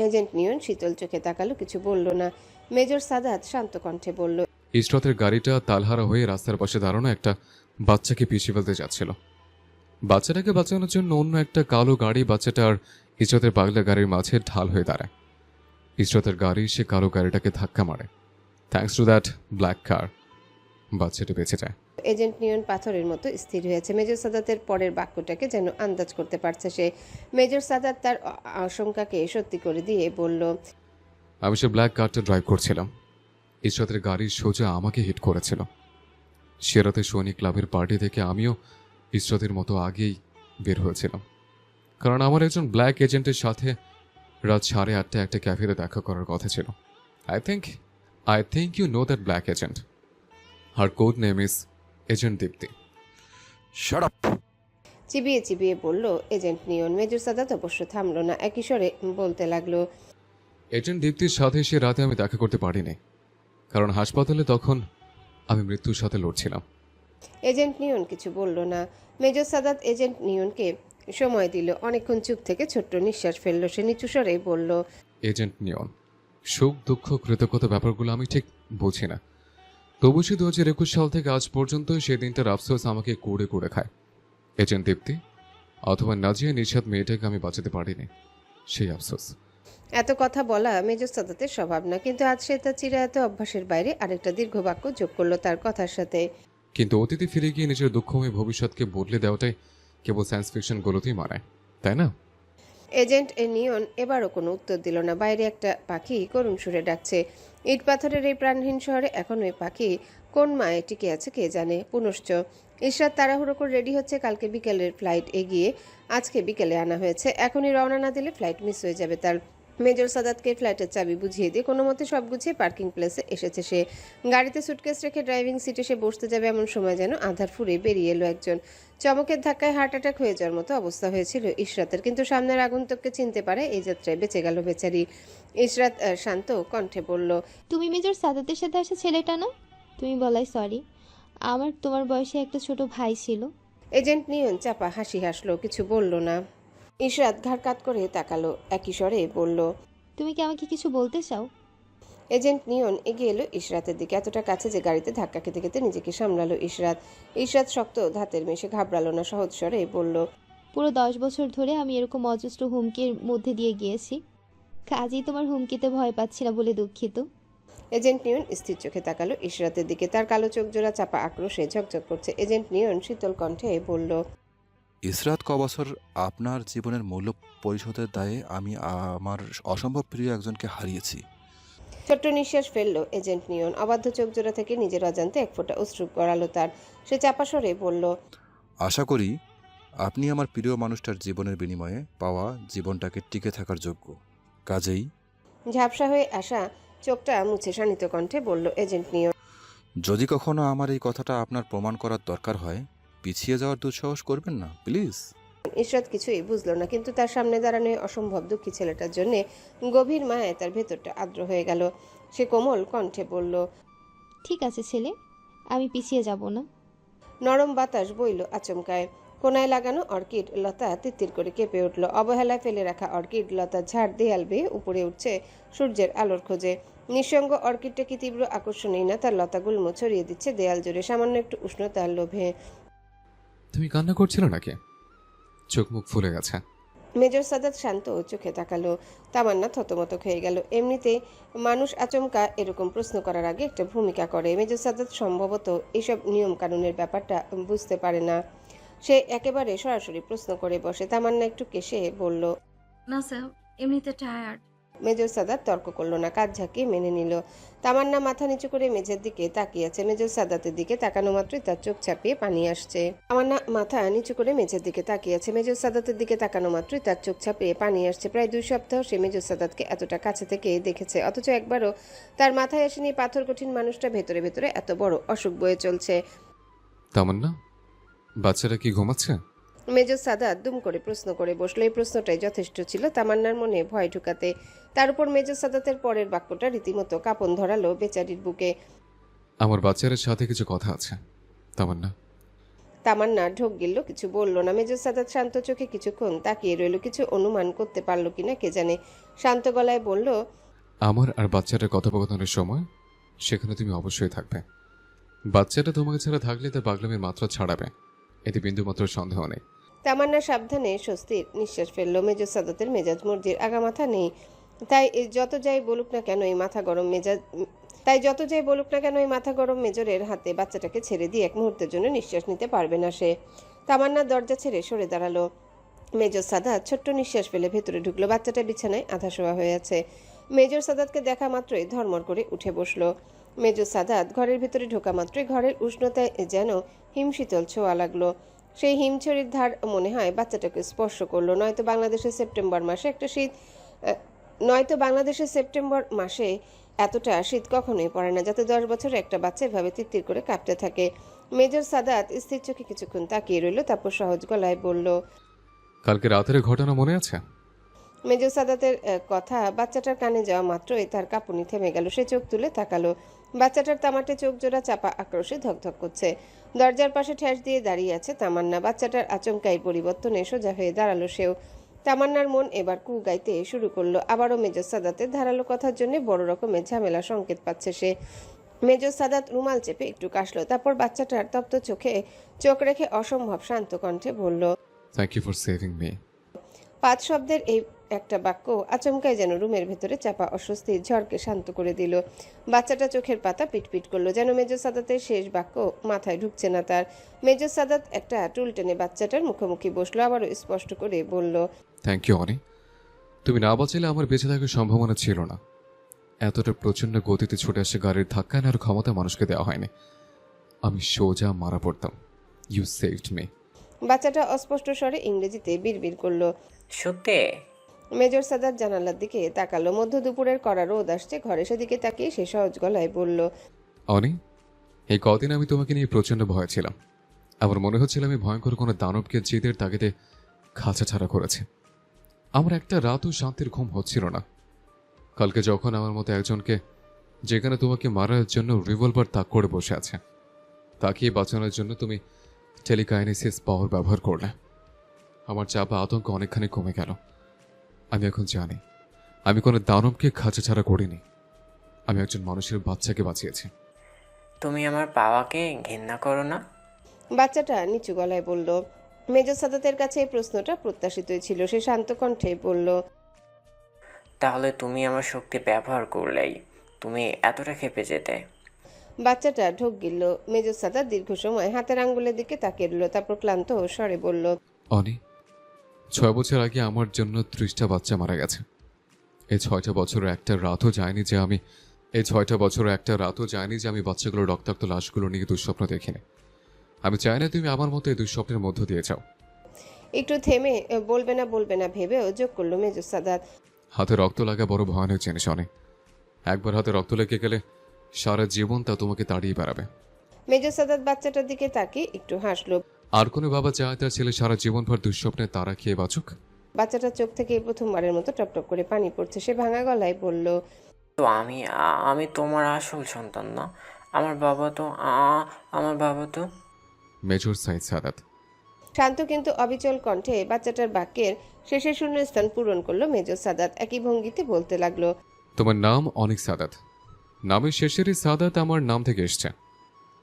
এজেন্ট নিয়ন শীতল চোখে তাকালো, কিছু বলল না। মেজর সাদাত শান্ত কণ্ঠে বলল, ইসরাতের গাড়িটা তালহারা হয়ে রাস্তার পাশে দাঁড়ানো একটা বাচ্চাকে পিছিয়ে ফেলতে যাচ্ছিল। বাচ্চাটাকে বাঁচানোর জন্য অন্য একটা কালো গাড়ি বাচ্চাটা আর ইসরাতের পাগলা গাড়ির মাঝে ঢাল হয়ে দাঁড়ায়। ইসরাতের গাড়ি সে কালো গাড়িটাকে ধাক্কা মারে। থ্যাঙ্কস টু দ্যাট ব্ল্যাক কার বাচ্চাটা বেঁচে যায়। এজেন্ট নিয়ন পাথরের মতো স্থির হয়েছে। মেজর সাদাতের পরের বাক্যটাকে যেন আন্দাজ করতে পারছে সে। মেজর সাদাত তার আশঙ্কাকে সত্যি করে দিয়ে বলল, আমি সে ব্ল্যাক কারটা ড্রাইভ করছিলাম। ইসরাতের গাড়ি সোজা আমাকে হিট করেছিল। সে রাতে সৈনিক ক্লাবের পার্টি থেকে আমিও ইসরাতের মতো আগেই বের হয়েছিলাম, কারণ আমার একজন ব্ল্যাক এজেন্টের সাথে রাত 8:30টায় একটা ক্যাফেতে দেখা করার কথা ছিল। I think you know that black agent. Her code name is agent Dipti. Shut up! চিবিয়ে চিবিয়ে বলল এজেন্ট নিয়ন। মেজর সাদাত অবশ্য থামল না, একই স্বরে বলতে লাগলো, এজেন্ট দীপ্তির সাথে সে রাতে আমি দেখা করতে পারিনি, কারণ হাসপাতালে তখন আমি মৃত্যুর সাথে লড়ছিলাম। এজেন্ট নিয়ন কিছু বলল না। মেজর সাদাত এজেন্ট নিয়নকে সময় দিল। অনেকক্ষণ চুপ থেকে ছোট্ট নিঃশ্বাস ফেলল সে। নিচু স্বরে বলল, এজেন্ট নিয়ন, সুখ দুঃখ কৃতজ্ঞতা ব্যাপারগুলো আমি ঠিক বুঝি না, তবু সে 2021 সাল থেকে আজ পর্যন্ত সেই দিনটার আফসোস আমাকে কুড়ে কুড়ে খায়। এজেন্ট দীপ্তি অথবা নাজিয়া নিশাদ মেয়েটাকে আমি বাঁচাতে পারিনি, সেই আফসোস। এত কথা বলা মেজর সাদাতের স্বভাব না, কিন্তু আজ সে তার চিরায়ত অভ্যাসের বাইরে আরেকটা দীর্ঘ বাক্য যোগ করলো তার কথার সাথে। কিন্তু অতীতে ফিরে গিয়ে নিজের দুঃখময় ভবিষ্যৎকে বদলে দেওয়াটাই কেবল সায়েন্স ফিকশনগুলোতেই মানায়, তাই না? এজেন্ট নিয়ন এবারও কোনো উত্তর দিল না। বাইরে একটা পাখি করুণ সুরে ডাকছে। ইট পাথরের এই প্রাণহীন শহরে এখন ওই পাখি কোন মায়ে টিকে আছে কে জানে। পুনশ্চ ইশরাত তাড়াহুড়ো করে রেডি হচ্ছে। কালকে বিকেলের ফ্লাইট এগিয়ে আজকে বিকেলে আনা হয়েছে। এখনই রওনা না দিলে ফ্লাইট মিস হয়ে যাবে তার। মেজর সাদাতকে ফ্লাইটের চাবি বুঝিয়ে দিয়ে কোনো মতে সব গুছিয়ে পার্কিং প্লেসে এসেছে সে। গাড়িতে সুটকেস রেখে ড্রাইভিং সিটে সে বসতে যাবে এমন সময় যেন আধার ফুরে বেরিয়ে এলো একজন। চমকের ধাক্কায় হার্ট অ্যাটাক হয়ে যাওয়ার মতো অবস্থা হয়েছিল ইশরাতের, কিন্তু সামনের আগন্তুককে চিনতে পারে এই যাত্রায় বেঁচে গেল বেচারি। ইশরাত শান্ত কণ্ঠে বলল, তুমি মেজর সাদাতের সাথে আসা ছেলেটা না? তুমি বলাই সরি, আমার তোমার বয়সে একটা ছোট ভাই ছিল। এজেন্ট নিয়ন চাপা হাসি হাসলো, কিছু বলল না। ইশরাত ঘাড় কাত করে তাকালো, একই স্বরে বলল, তুমি কি আমাকে কিছু বলতে চাও? এজেন্ট নিয়ন এগিয়ে এলো ইশরাতের দিকে, এতটা কাছে যে গাড়িতে ধাক্কা খেতে খেতে নিজেকে সামলালো ইশরাত। ইশরাত শক্ত ধাতের মেশে ঘাবড়ালো না, সহজ স্বরে বলল, পুরো 10 বছর ধরে আমি এরকম অজস্র হুমকির মধ্যে দিয়ে গিয়েছি, কাজেই তোমার হুমকিতে ভয় পাচ্ছি না বলে দুঃখিত। এজেন্ট নিয়ন স্থির চোখে তাকালো ইশরাতের দিকে, তার কালো চোখ জোড়া চাপা আক্রোশে ঝকঝক করছে। এজেন্ট নিয়ন শীতল কণ্ঠে বলল, ইসরাত কবছর আপনার জীবনের মূল্য পরিশোধের দায়ে আমি আমার অসম্ভব প্রিয় একজনকে হারিয়েছি। ছোট্ট নিঃশ্বাস ফেললো এজেন্ট নিয়ন। অবাধ্য চোখ জোড়া থেকে নিজের অজান্তে এক ফোঁটা অশ্রু গড়ালো তার। সে চাপা স্বরে বলল, আশা করি আপনি আমার প্রিয় মানুষটার জীবনের বিনিময়ে পাওয়া জীবনটাকে টিকে থাকার যোগ্য। কাজেই ঝাপসা হয়ে আসা চোখটা মুছে শানিত কণ্ঠে বলল এজেন্ট নিয়ন, যদি কখনো আমার এই কথাটা আপনার প্রমাণ করার দরকার হয়, পিছিয়ে যাওয়ার দুঃসাহস করবেন না প্লিজ। ইশরাত কিছুই বুঝলো না, কিন্তু তার সামনে দাঁড়ানো এই অসম্ভব দুঃখী ছেলেটার জন্য গভীর মায়ায় তার ভেতরটা আর্দ্র হয়ে গেল। সে কোমল কণ্ঠে বলল, ঠিক আছে ছেলে, আমি পিছিয়ে যাব না। নরম বাতাস বইল আচমকায়। কোনায় লাগানো অর্কিড লতা তিত্তির করে কেঁপে উঠল। অবহেলায় ফেলে রাখা অর্কিড লতা ঝাড় দেয়াল বেয়ে উপরে উঠছে সূর্যের আলোর খোঁজে। নিঃসঙ্গ অর্কিডটা কি তীব্র আকর্ষণই না তার লতাগুল্ম ছড়িয়ে দিচ্ছে দেয়াল জুড়ে সামান্য একটু উষ্ণতার লোভে। তুমি কান্না করছিলে নাকি? চোখ মুখ ফুলে গেছে। মেজর সাদাত শান্ত চোখে তাকালো। তামান্না থতমত খেয়ে গেল। এমনিতে মানুষ আচমকা এরকম প্রশ্ন করার আগে একটা ভূমিকা করে। মেজর সাদাত সম্ভবত এইসব নিয়ম কানুনের ব্যাপারটা বুঝতে পারে না। সে একেবারে সরাসরি প্রশ্ন করে বসে। তামান্না একটু কেশে বলল, না স্যার, এমনিতে টায়ার্ড। মেজর সাদাত তর্ক করলো না, কাজ ঝাঁকিয়ে মেনে নিল। তামান্না মাথা নিচু করে মেঝের দিকে তাকিয়ে আছে। মেজর সাদাতের দিকে তাকানো মাত্রই তার চোখ ছাপিয়ে পানি আসছে। তামান্না মাথা নিচু করে মেঝের দিকে তাকিয়ে আছে। মেজর সাদাতের দিকে তাকানো মাত্রই তার চোখ ছাপিয়ে পানি আসছে। প্রায় 2 সপ্তাহ সে মেজর সাদাতকে এতটা কাছে থেকে দেখেছে, অথচ একবারও তার মাথায় আসেনি পাথর কঠিন মানুষটা ভেতরে ভেতরে এত বড় অসুখ বয়ে চলছে। তামান্না, বাচ্চারা কি ঘুমাচ্ছে? মেজর সাদাত দুম করে প্রশ্ন করে বসলো। এই প্রশ্নটাই যথেষ্ট ছিল তামান্নার মনে ভয় ঢুকাতে। তার উপর মেজর সাদাতের পরের বাক্যটা রীতিমতো কাঁপন ধরালো বেচারির বুকে। আমার বাচ্চাদের সাথে কিছু কথা আছে তামান্না। তামান্না ঢোক গিলল, কিছু বলল না। মেজর সাদাত শান্ত চোখে কিছুক্ষণ তাকিয়ে রইল। কিছু অনুমান করতে পারলো কিনা কে জানে। শান্ত গলায় বলল, আমার আর বাচ্চাটার কথোপকথনের সময় সেখানে তুমি অবশ্যই থাকবে। বাচ্চাটা তোমাকে ছাড়া থাকলে তার পাগলামির মাত্রা ছাড়াবে, এতে বিন্দুমাত্র সন্দেহ নেই। তামান্না সাবধানে স্বস্তির নিঃশ্বাস ফেললো। মেজর সাদাতের মেজাজ মর্জির আগামাথা নেই। তাই যত যাই বলুক না কেন এই মাথা গরম মেজরের হাতে বাচ্চাটাকে ছেড়ে দিয়ে এক মুহূর্তের জন্য নিঃশ্বাস নিতে পারবে না সে। তামান্না দরজা ছেড়ে সরে দাঁড়ালো। মেজর সাদাত ছোট্ট নিঃশ্বাস ফেলে ভেতরে ঢুকলো। বাচ্চাটা বিছানায় আধা শোয়া হয়ে আছে। মেজর সাদাতকে দেখা মাত্রই ধর্মর করে উঠে বসলো। মেজর সাদাত ঘরের ভিতরে ঢোকা মাত্রই ঘরের উষ্ণতায় যেন হিমশীতল ছোঁয়া লাগলো। সেই হিমছড়ির ধার মনে হয় বাচ্চাটাকে স্পর্শ করলো। নয়তো বাংলাদেশের সেপ্টেম্বর মাসে এতটা শীত কখনোই পড়ে না, যাতে 10 বছরের একটা বাচ্চা এভাবে তিত্তির করে কাঁপতে থাকে। মেজর সাদাত স্থির চোখে কিছুক্ষণ তাকিয়ে রইল, তারপর সহজ গলায় বলল, কালকে রাতের ঘটনা মনে আছে? মেজর সাদাতের কথা বাচ্চাটার কানে যাওয়া মাত্রই তার কাঁপুনি থেমে গেল। সে চোখ তুলে তাকালো। বাচ্চাটার তামাটে চোখ জোড়া চাপা আক্রোশে ধকধক করছে। দরজার পাশে ঠেস দিয়ে দাঁড়িয়ে আছে তামান্না। বাচ্চাটার আচমকাই পরিবর্তনে সোজা হয়ে দাঁড়ালো সেও। তামান্নার মন এবার কু গাইতে শুরু করলো। আবারও মেজর সাদাতের ধারালো কথার জন্য বড় রকমের ঝামেলা সংকেত পাচ্ছে সে। মেজর সাদাত রুমাল চেপে একটু কাশলো, তারপর বাচ্চাটার তপ্ত চোখে চোখ রেখে অসম্ভব শান্ত কণ্ঠে বলল, thank you for saving me. 5 শব্দের এই একটা বাক্য আচমকাই যেন রুমের ভেতরে চাপা অস্বস্তির ঝড়কে শান্ত করে দিল। বাচ্চাটা চোখের পাতা পিটপিট করলো, যেন মেজর সাদাতের শেষ বাক্য মাথায় ঢুকছে না তার। মেজর সাদাত একটা টুল টেনে বাচ্চাটার মুখোমুখি বসলো, আবারও স্পষ্ট করে বলল, থ্যাংক ইউ অনি। তুমি না বাঁচলে আমার বেঁচে থাকার সম্ভাবনা ছিল না। এতটা প্রচণ্ড গতিতে ছুটে আসে গাড়ির ধাক্কা নেওয়ার ক্ষমতা মানুষকে দেওয়া হয়নি। আমি সোজা মারা পড়তাম। You saved me. বাচ্চাটা অস্পষ্ট স্বরে ইংরেজিতে বিড়বিড় করলো। সত্যি? মেজর সাদাত জানালার দিকে তাকালো। মধ্য দুপুরের কড়া রোদ আসছে ঘরে, সেদিকে তাকিয়ে সে সহজ গলায় বলল, অনি, এই কদিন আমি তোমাকে নিয়ে প্রচণ্ড ভয় ছিলাম। আমার মনে হচ্ছিল আমি ভয়ঙ্কর কোনো দানবকে জিদের তাগিদে খাঁচা ছাড়া করেছে। আমার একটা রাতও শান্তির ঘুম হচ্ছিল না। কালকে যখন আমার মতো একজনকে, যেখানে তোমাকে মারার জন্য রিভলভার তাক করে বসে আছে, তাকিয়ে বাঁচানোর জন্য তুমি টেলিকাইনেসিস পাওয়ার ব্যবহার করলে, আমার চাপা আতঙ্ক অনেকখানি কমে গেল। আমি এখন জানি আমি কোনো দানবকে খাঁচা ছাড়া করিনি। আমি একজন মানুষের বাচ্চাকে বাঁচিয়েছি। তুমি আমার বাবাকে ঘেন্না করো না? বাচ্চাটা নিচু গলায় বলল। মেজর সাদাতের কাছে এই প্রশ্নটা প্রত্যাশিতই ছিল। সে শান্ত কণ্ঠে বলল, তাহলে তুমি আমার শক্তি ব্যবহার করলেই তুমি এতটা খেপে যেতে? বাচ্চাটা ঢোক গিলল। মেজর সাদাত দীর্ঘ সময় হাতের আঙ্গুলের দিকে তাকিয়ে রইল, তারপর ক্লান্ত স্বরে বলল, অনি, 6 বছর আগে আমার জন্য 30টা বাচ্চা মারা গেছে। এই 6টা বছরের একটা রাতও যায়নি যে আমি বাচ্চাগুলোর রক্তাক্ত লাশগুলো নিয়ে দুঃস্বপ্ন দেখিনি। আমি চাই না তুমি আমার মতো এই দুঃস্বপ্নের মধ্য দিয়ে যাও। একটু থেমে বলবে না ভেবেও যোগ করলো মেজর সাদাত, হাতে রক্ত লাগা বড় ভয়ানক জিনিস অনেক। একবার হাতে রক্ত লেগে গেলে সারা জীবন তা তোমাকে তাড়িয়ে বেড়াবে। মেজর সাদাত বাচ্চাটার দিকে তাকিয়ে একটু হাসলো। আর কোনো বাবা চায় তার ছেলে সারা জীবনভর দুঃস্বপ্নে তারা খেয়ে বাঁচুক? বাচ্চাটার চোখ থেকে প্রথমবারের মতো টপটপ করে পানি পড়ছে। সে ভাঙা গলায় বলল, তো আমি তোমার আসল সন্তান না? আমার বাবা তো মেজর সাইদ সাদাত। শান্ত কিন্তু অবিচল কণ্ঠে বাচ্চাটার বাক্যের শেষে শূন্যস্থান পূরণ করলো মেজর সাদাত। একই ভঙ্গিতে বলতে লাগলো, তোমার নাম অনেক সাদাত। নামের শেষেরই সাদাত আমার নাম থেকে এসছে।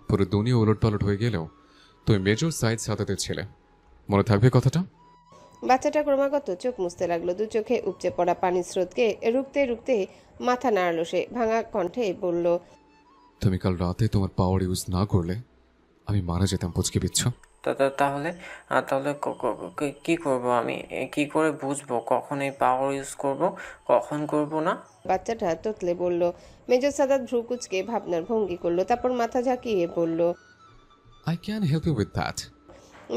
পুরো দুনিয়া উলটপালট হয়ে গেলেও তুমি মেজর সাইদ সাদাতের ছেলে। মনে থাকবে কথাটা? বাচ্চাটা ক্রমাগত চোখ মুছতে লাগলো, দু চোখে উপচে পড়া পানির স্রোতকে রুখতে রুখতে মাথা নাড়ালো সে, ভাঙা কণ্ঠে বলল, তুমি কাল রাতে তোমার পাওয়ার ইউজ না করলে আমি মারা যেতাম পুচকে বিচ্ছু। তাহলে তাহলে কি করব আমি? কি করে বুঝবো কখন এই পাওয়ার ইউজ করব, কখন করব না? বাচ্চাটা তোতলে বলল। মেজর সাদাত ভ্রু কুচকে ভাবনার ভঙ্গি করলো, তারপর মাথা ঝাঁকিয়ে বলল। I can help you with that.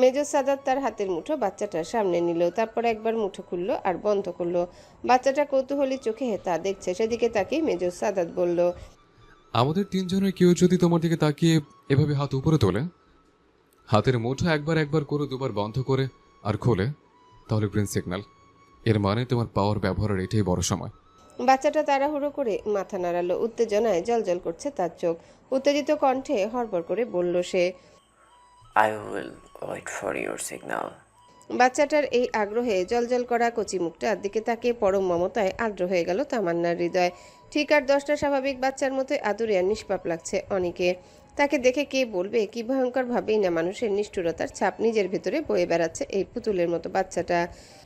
Major Sadat তার হাতের মুঠো বাচ্চাটার সামনে নিল, তারপর একবার মুঠো খুললো আর বন্ধ করলো। বাচ্চাটা কৌতূহলী চোখে তা দেখছে, সেদিকে তাকিয়ে মেজর সাদাত বলল, আমাদের তিনজনের কেউ যদি তোমার দিকে তাকিয়ে এভাবে হাত উপরে তোলে, হাতের মুঠো একবার করে দুবার বন্ধ করে আর খোলে, তাহলে গ্রিন সিগন্যাল। এর মানে তোমার পাওয়ার ব্যবহারের এটাই বড় সময়। বাচ্চাটা তাড়াহুড়ো করে মাথা নাড়ালো, উত্তেজনায় জ্বলজ্বল করছে তার চোখ। উত্তেজিত কণ্ঠে হড়বড় করে বলল সে, I will wait for your signal. বাচ্চাটার এই আগ্রহে জলজল করা কচি মুখটার দিকে তাকিয়ে পরম মমতায় আর্দ্র হয়ে গেল তামান্নার হৃদয়। ঠিক আর 10টা স্বাভাবিক বাচ্চার মতোই আদুরে আর নিষ্পাপ লাগছে অনিকে। তাকে দেখে কে বলবে কি ভয়ঙ্কর ভাবেই না মানুষের নিষ্ঠুরতার ছাপ নিজের ভেতরে বয়ে বেড়াচ্ছে এই পুতুলের মতো বাচ্চাটা।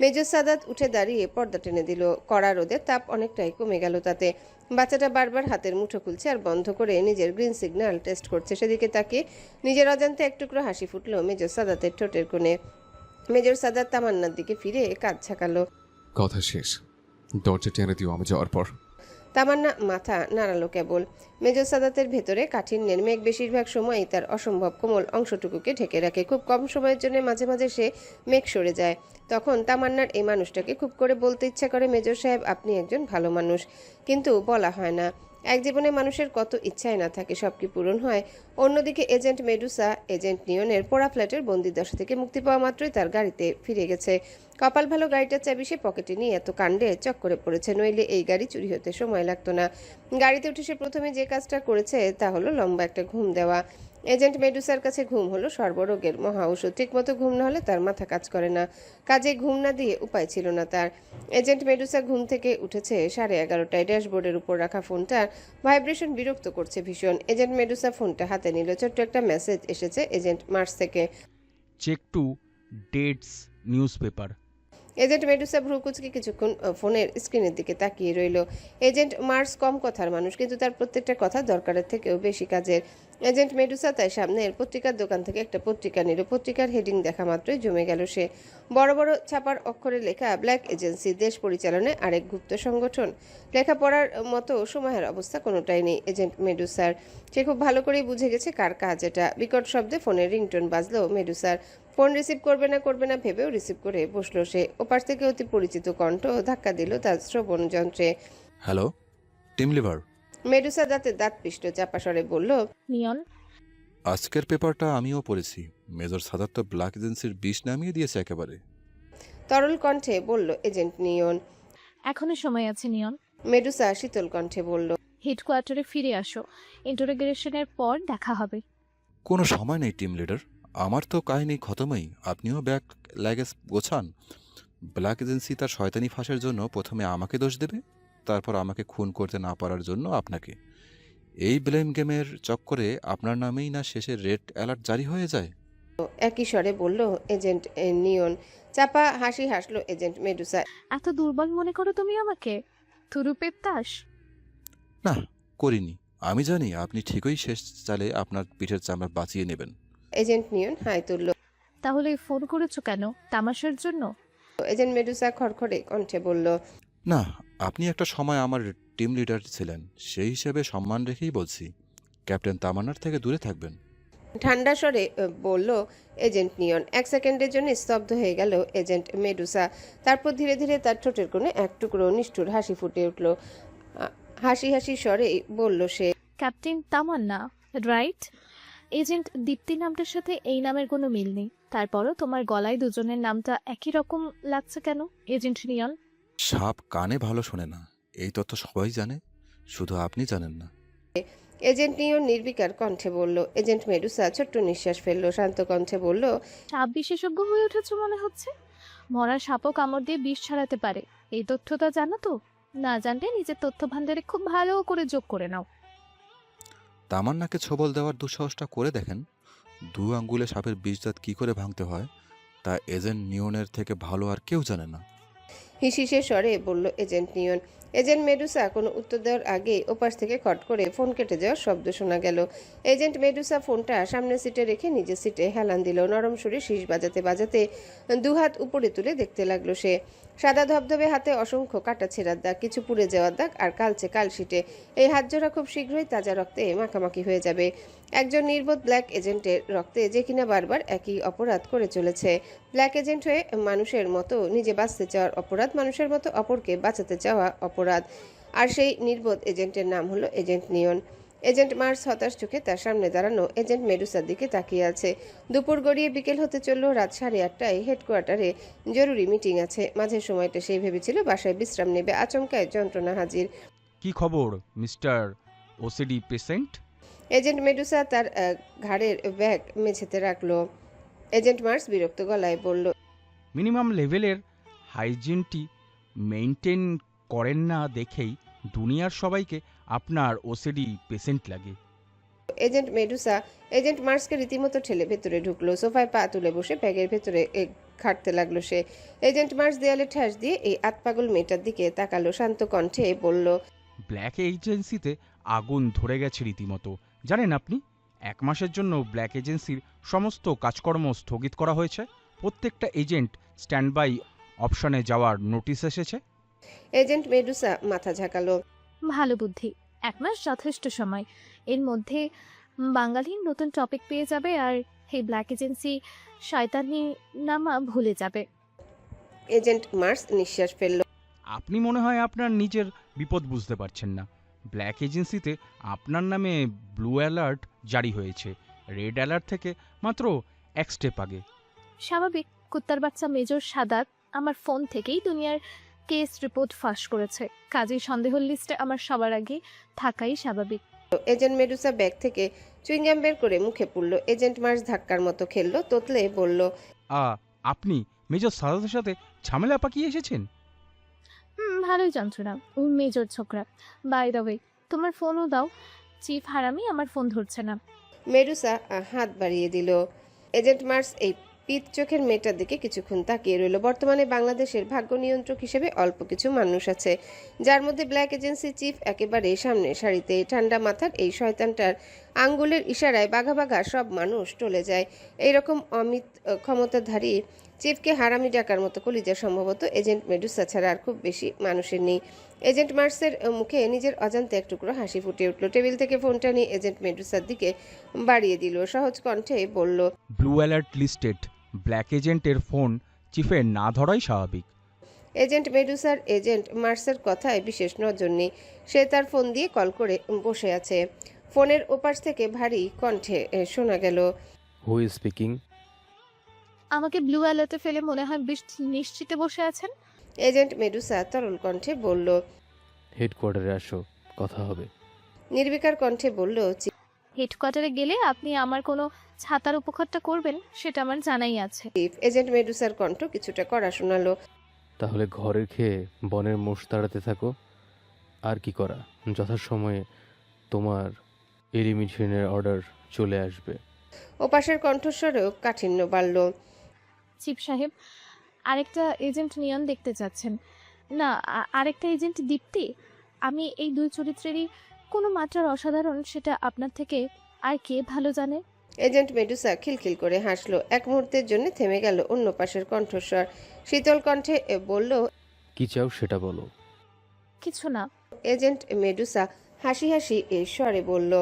মেজর সাদাত উঠে দাঁড়িয়ে পর্দা টেনে দিল, কড়া রোদে তাপ অনেকটাই কমে গেল তাতে। বাচ্চাটা বারবার হাতের মুঠো খুলছে আর বন্ধ করে নিজের গ্রিন সিগন্যাল টেস্ট করছে, সেদিকে তাকিয়ে নিজের অজান্তে এক টুকরো হাসি ফুটলো মেজর সাদাতের ঠোঁটের কোণে। মেজর সাদাত তামান্নার দিকে ফিরে কাঁধ ছাকালো। কথা শেষ, দরজা টেনে দিও আমি যাওয়ার পর। তামান্না মাথা নাড়ালো কেবল। মেজর সাদাতের ভেতরে কাঠিন্যের মেঘ বেশিরভাগ সময়ই তার অসম্ভব কোমল অংশটুকুকে ঢেকে রাখে। খুব কম সময়ের জন্য মাঝে মাঝে সে মেঘ সরে যায়। তখন তামান্নার এই মানুষটাকে খুব করে বলতে ইচ্ছা করে, মেজর সাহেব আপনি একজন ভালো মানুষ, কিন্তু বলা হয় না। এক জীবনে মানুষের কত ইচ্ছাই না থাকে, সব কি পূরণ হয়? অন্যদিকে এজেন্ট মেডুসা এজেন্ট নিয়নের পোড়া ফ্ল্যাটের বন্দিদশা থেকে মুক্তি পাওয়া মাত্রই তার গাড়িতে ফিরে গেছে। কপাল ভালো গাড়িটার চাবি সে পকেটে নিয়ে এত কাণ্ডে চক্করে পড়েছে, নইলে এই গাড়ি চুরি হতে সময় লাগতো না। গাড়িতে উঠে সে প্রথমে যে কাজটা করেছে তা হলো লম্বা একটা ঘুম দেওয়া। এজেন্ট মেডুসার কাছে ঘুম হলো সর্বরোগের মহা ঔষধ। ঠিকমতো ঘুম না হলে তার মাথা কাজ করে না, কাজে ঘুম না দিয়ে উপায় ছিল না তার। এজেন্ট মেডুসা ঘুম থেকে উঠেছে 11:30টায়। ড্যাশবোর্ডের উপর রাখা ফোনটার ভাইব্রেশন বিরক্ত করছে ভীষণ। এজেন্ট মেডুসা ফোনটা হাতে নিল। ছোট্ট একটা মেসেজ এসেছে এজেন্ট মার্স থেকে। Check today's newspaper. Agent Medusa ভ্রু কুচকে কিছুক্ষণ ফোনের স্ক্রিনের দিকে তাকিয়ে রইল। এজেন্ট মার্স কম কথার মানুষ, কিন্তু তার প্রত্যেকটা কথা দরকারের থেকেও বেশি কাজের। এজেন্ট মেডুসা তাই সামনের পত্রিকার দোকান থেকে একটা পত্রিকা নিল। পত্রিকার হেডিং দেখা মাত্রই জমে গেল সে। বড় বড় ছাপার অক্ষরে লেখা, ব্ল্যাক এজেন্সি, দেশ পরিচালনায় আরেক গুপ্ত সংগঠন। লেখাপড়ার মতো সময়ের অবস্থা কোনোটাই নেই এজেন্ট মেডুসার। সে খুব ভালো করেই বুঝে গেছে কার কাজ এটা। বিকট শব্দে ফোনের রিংটোন বাজলো মেডুসার। ফোন রিসিভ করবে না ভেবেও রিসিভ করে বসলো সে। ওপাশ থেকে অতি পরিচিত কণ্ঠ ধাক্কা দিল তার শ্রবণ যন্ত্রে। Hello, team liver. মেডুসা দাঁতে দাঁত পিষ্ট চাপা স্বরে বলল, নিয়ন, আজকের পেপারটা আমিও পড়েছি। মেজর সাদাত তো ব্ল্যাক এজেন্সির বিষ নামিয়ে দিয়েছে একেবারে। তরল কণ্ঠে বলল এজেন্ট নিয়ন। এখনো সময় আছে নিয়ন। মেডুসা শীতল কণ্ঠে বলল, হেডকোয়ার্টারে ফিরে আসো, ইন্টারোগেশনের পর দেখা হবে। কোনো সময় নেই টিম লিডার, আমার তো কাহিনী খতমই। আপনিও ব্যাগ লাগেজ গোছান। ব্ল্যাক এজেন্সি তার শয়তানি ফাঁসের জন্য প্রথমে আমাকে দোষ দেবে, তারপর আমাকে খুন করতে না পারার জন্য আপনাকে। এই ব্লেম গেমের চক্করে আপনার নামেই না শেষে রেড অ্যালার্ট জারি হয়ে যায়। একই স্বরে বলল এজেন্ট নিয়ন। চাপা হাসি হাসলো এজেন্ট মেডুসা। এত দুর্বল মনে করো তুমি আমাকে? থুরুপের তাস? না, করিনি। আমি জানি আপনি ঠিকই শেষ চালে আপনার পিঠের চামড়া বাঁচিয়ে নেবেন। এজেন্ট নিয়ন হাই তুলল। তাহলে ফোন করেছো কেন? তামাশার জন্য? এজেন্ট মেডুসা খড়খড়ে কণ্ঠে বলল, না, আপনি একটা সময় আমার টিম লিডার ছিলেন, সেই হিসেবে সম্মান রেখেই বলছি। ক্যাপ্টেন তামান্নার থেকে দূরে থাকবেন। ঠান্ডা স্বরে বলল এজেন্ট নিয়ন। 1 সেকেন্ডের জন্য স্তব্ধ হয়ে গেল এজেন্ট মেডুসা। তারপর ধীরে ধীরে তার ঠোঁটের কোণে এক টুকরো নিষ্ঠুর হাসি ফুটে উঠল। হাসি হাসি স্বরে বলল সে, ক্যাপ্টেন তামান্না, রাইট? এজেন্ট দীপ্তি নামটার সাথে এই নামের কোনো মিল নেই, তারপরও তোমার গলায় দুজনের নামটা একই রকম লাগছে কেন এজেন্ট নিয়ন? সাপ কানে ভালো শোনে না, এই তথ্য সবাই জানে, শুধু আপনি জানেন না। এজেন্ট নিয়ন নির্বিকার কণ্ঠে বলল। এজেন্ট মেডুসা ছোট্ট নিঃশ্বাস ফেললো, শান্ত কণ্ঠে বলল, সাপ বিশেষজ্ঞ হয়ে উঠেছো মনে হচ্ছে। মরা সাপও কামড় দিয়ে বিষ ছাড়াতে পারে, এই তথ্যটা জানো তো? না জানলে নিজের তথ্য ভান্ডারে খুব ভালো করে যোগ করে নাও। তামান্নাকে ছোবল দেওয়ার দুঃসাহসটা করে দেখেন। 2 আঙ্গুলে সাপের বিষদাঁত কী করে ভাঙতে হয় তা এজেন্ট নিয়নের থেকে ভালো আর কেউ জানে না। হিসিসে স্বরে বলল এজেন্ট নিয়ন। এজেন্ট মেডুসা কোনো উত্তর দেওয়ার আগেই ওপাশ থেকে খট করে ফোন কেটে যাওয়ার শব্দ শোনা গেল। এজেন্ট মেডুসা ফোনটা সামনের সিটে রেখে নিজের সিটে হেলান দিল। নরম সুরে শীষ বাজাতে বাজাতে দুহাত উপরে তুলে দেখতে লাগলো সে। সাদা ধবধবে হাতে অসংখ্য কাটা ছেঁড়ার দাগ, কিছু পুড়ে যাওয়ার দাগ আর কালচে কালশিটে। এই হাতজোড়া খুব শীঘ্রই তাজা রক্তে মাখামাখি হয়ে যাবে। একজন নির্বোধ ব্ল্যাক এজেন্টের রক্তে, যে কিনা বারবার একই অপরাধ করে চলেছে। ব্ল্যাক এজেন্ট হয়ে মানুষের মতো নিজে বাঁচতে চাওয়ার অপরাধ, মানুষের মতো অপরকে বাঁচাতে চাওয়া অপরাধ। আর সেই নির্বোধ এজেন্টের নাম হলো এজেন্ট নিয়ন। এজেন্ট মার্স হতাশ চোখে তার সামনে দাঁড়ানো এজেন্ট মেডুসার দিকে তাকিয়ে আছে। দুপুর গড়িয়ে বিকেল হতে চলল। রাত 8:30টায় হেডকোয়ার্টারে জরুরি মিটিং আছে। মাঝের সময়টা সেই ভেবেছিল বাসায় বিশ্রাম নেবে, আচমকায় যন্ত্রণা হাজির। কি খবর mister OCD patient? Agent Medusa তার ঘাড়ের ব্যাগ মেঝেতে রাখলো। এজেন্ট মার্স বিরক্ত গলায় বলল, মিনিমাম লেভেলের হাইজিনটি মেইনটেইন করেন না দেখেই দুনিয়ার সবাইকে আপনার ওসিডি পেশেন্ট লাগে। এজেন্ট মেডুসা এজেন্ট মার্সকে রীতিমতো ঠেলে ভেতরে ঢুকলো। সোফায় পা তুলে বসে ব্যাগের ভেতরে খাটতে লাগলো সে। এজেন্ট মার্স দেয়ালে ঠ্যাস দিয়ে এই আতপাগল মেয়েটার দিকে তাকালো। শান্ত কণ্ঠে বলল, ব্ল্যাক এজেন্সিতে আগুন ধরে গেছে রীতিমতো। জানেন আপনি, 1 মাসের জন্য ব্ল্যাক এজেন্সির সমস্ত কাজকর্ম স্থগিত করা হয়েছে। প্রত্যেকটা এজেন্ট স্ট্যান্ড বাই অপশনে যাওয়ার নোটিশ এসেছে। এজেন্ট মেডুসা মাথা ঝাঁকালো। ভালো বুদ্ধি। 1 মাস যথেষ্ট সময়। এর মধ্যে বাঙালির নতুন টপিক পেয়ে যাবে আর এই ব্ল্যাক এজেন্সি শয়তানি নামা ভুলে যাবে। এজেন্ট মার্স নিঃশ্বাস ফেলল। আপনি মনে হয় আপনার নিজের বিপদ বুঝতে পারছেন না। ব্ল্যাক এজেন্সিতে আপনার নামে ব্লু অ্যালার্ট জারি হয়েছে, রেড অ্যালার্ট থেকে মাত্র 1 স্টেপ আগে। স্বাভাবিক, কুত্তার বাচ্চা মেজর সাদাত আমার ফোন থেকেই দুনিয়ার কেস রিপোর্ট ফাঁস করেছে। কাজেই সন্দেহ লিস্টে আমার সবার আগে থাকাই স্বাভাবিক। এজেন্ট মেডুসা ব্যাগ থেকে চুইংগাম বের করে মুখে পুরল। এজেন্ট মার্স ধাক্কার মতো খেললো, তোতলে বলল, আপনি মেজর সাদাতের সাথে ঝামেলা পাকিয়ে এসেছেন? ভালোই যন্ত্রণা। ও মেজর ছোকরা। বাই দ্য ওয়ে, তোমার ফোনও দাও। চিফ হারামি আমার ফোন ধরছে না। মেডুসা হাত বাড়িয়ে দিল। এজেন্ট মার্স এই পিত চোখের মেয়েটার দিকে কিছুক্ষণ তাকিয়ে রইল। বর্তমানে বাংলাদেশের ভাগ্য নিয়ন্ত্রক হিসেবে অল্প কিছু মানুষ আছে, যার মধ্যে ব্ল্যাক এজেন্সি চিফ একেবারে সামনে সারিতে। ঠান্ডা মাথার এই শয়তানটার আঙ্গুলের ইশারায় বাঘা বাঘা সব মানুষ টলে যায়। এইরকম অমিত ক্ষমতাধারী চিফকে হারামি ডাকার মতো কলিজা সম্ভবত এজেন্ট মেডুসা ছাড়া আর খুব বেশি মানুষের নেই। এজেন্ট মার্সের মুখে নিজের অজান্তে এক টুকরো হাসি ফুটে উঠল। টেবিল থেকে ফোনটা নিয়ে এজেন্ট মেডুসার দিকে বাড়িয়ে দিল। সহজ কণ্ঠে বলল, ব্লু অ্যালার্ট লিস্টেড ব্ল্যাক এজেন্টের ফোন চিফের না ধরাই স্বাভাবিক। এজেন্ট মেডুসার এজেন্ট মার্সের কথায় বিশেষ নজর নেই। সে তার ফোন দিয়ে কল করে বসে আছে। ফোনের ওপাশ থেকে ভারী কণ্ঠে শোনা গেল, হু ইজ স্পিকিং? আমাকে ব্লু অ্যালার্টে ফেলে মনে হয় বেশ নিশ্চিতে বসে আছেন। এজেন্ট মেডুসা তরল কণ্ঠে বলল, হেডকোয়ার্টারে আসো, কথা হবে। নির্বিকার কণ্ঠে বলল, হেডকোয়ার্টারে গেলে আপনি আমার কোনো ছাতার উপকারটা করবেন সেটা আমার জানাই আছে। চিফ। এজেন্ট মেডুসার কণ্ঠ কিছুটা কড়া শোনালো। তাহলে ঘরে খেয়ে বনের মোষ তাড়াতে থাকো। আর কি করা, যথাসময়ে তোমার এলিমিনেশনের অর্ডার চলে আসবে। ওপাশের কণ্ঠস্বরেও কাঠিন্য বাড়ল। চিফ সাহেব, আরেকটা এজেন্ট নিয়ন দেখতে চাচ্ছেন? না, আরেকটা এজেন্ট দীপ্তি। আমি এই 2 চরিত্রেরই কোনো মাত্রার অসাধারণ সেটা আপনার থেকে আর কে ভালো জানে? এজেন্ট মেডুসা খিলখিল করে হাসলো। এক মুহূর্তের জন্য থেমে গেল অন্য পাশের কণ্ঠস্বর। শীতল কণ্ঠে বলল, কি চাও সেটা বলো। কিছু না। এজেন্ট মেডুসা হাসি হাসি স্বরে বলল,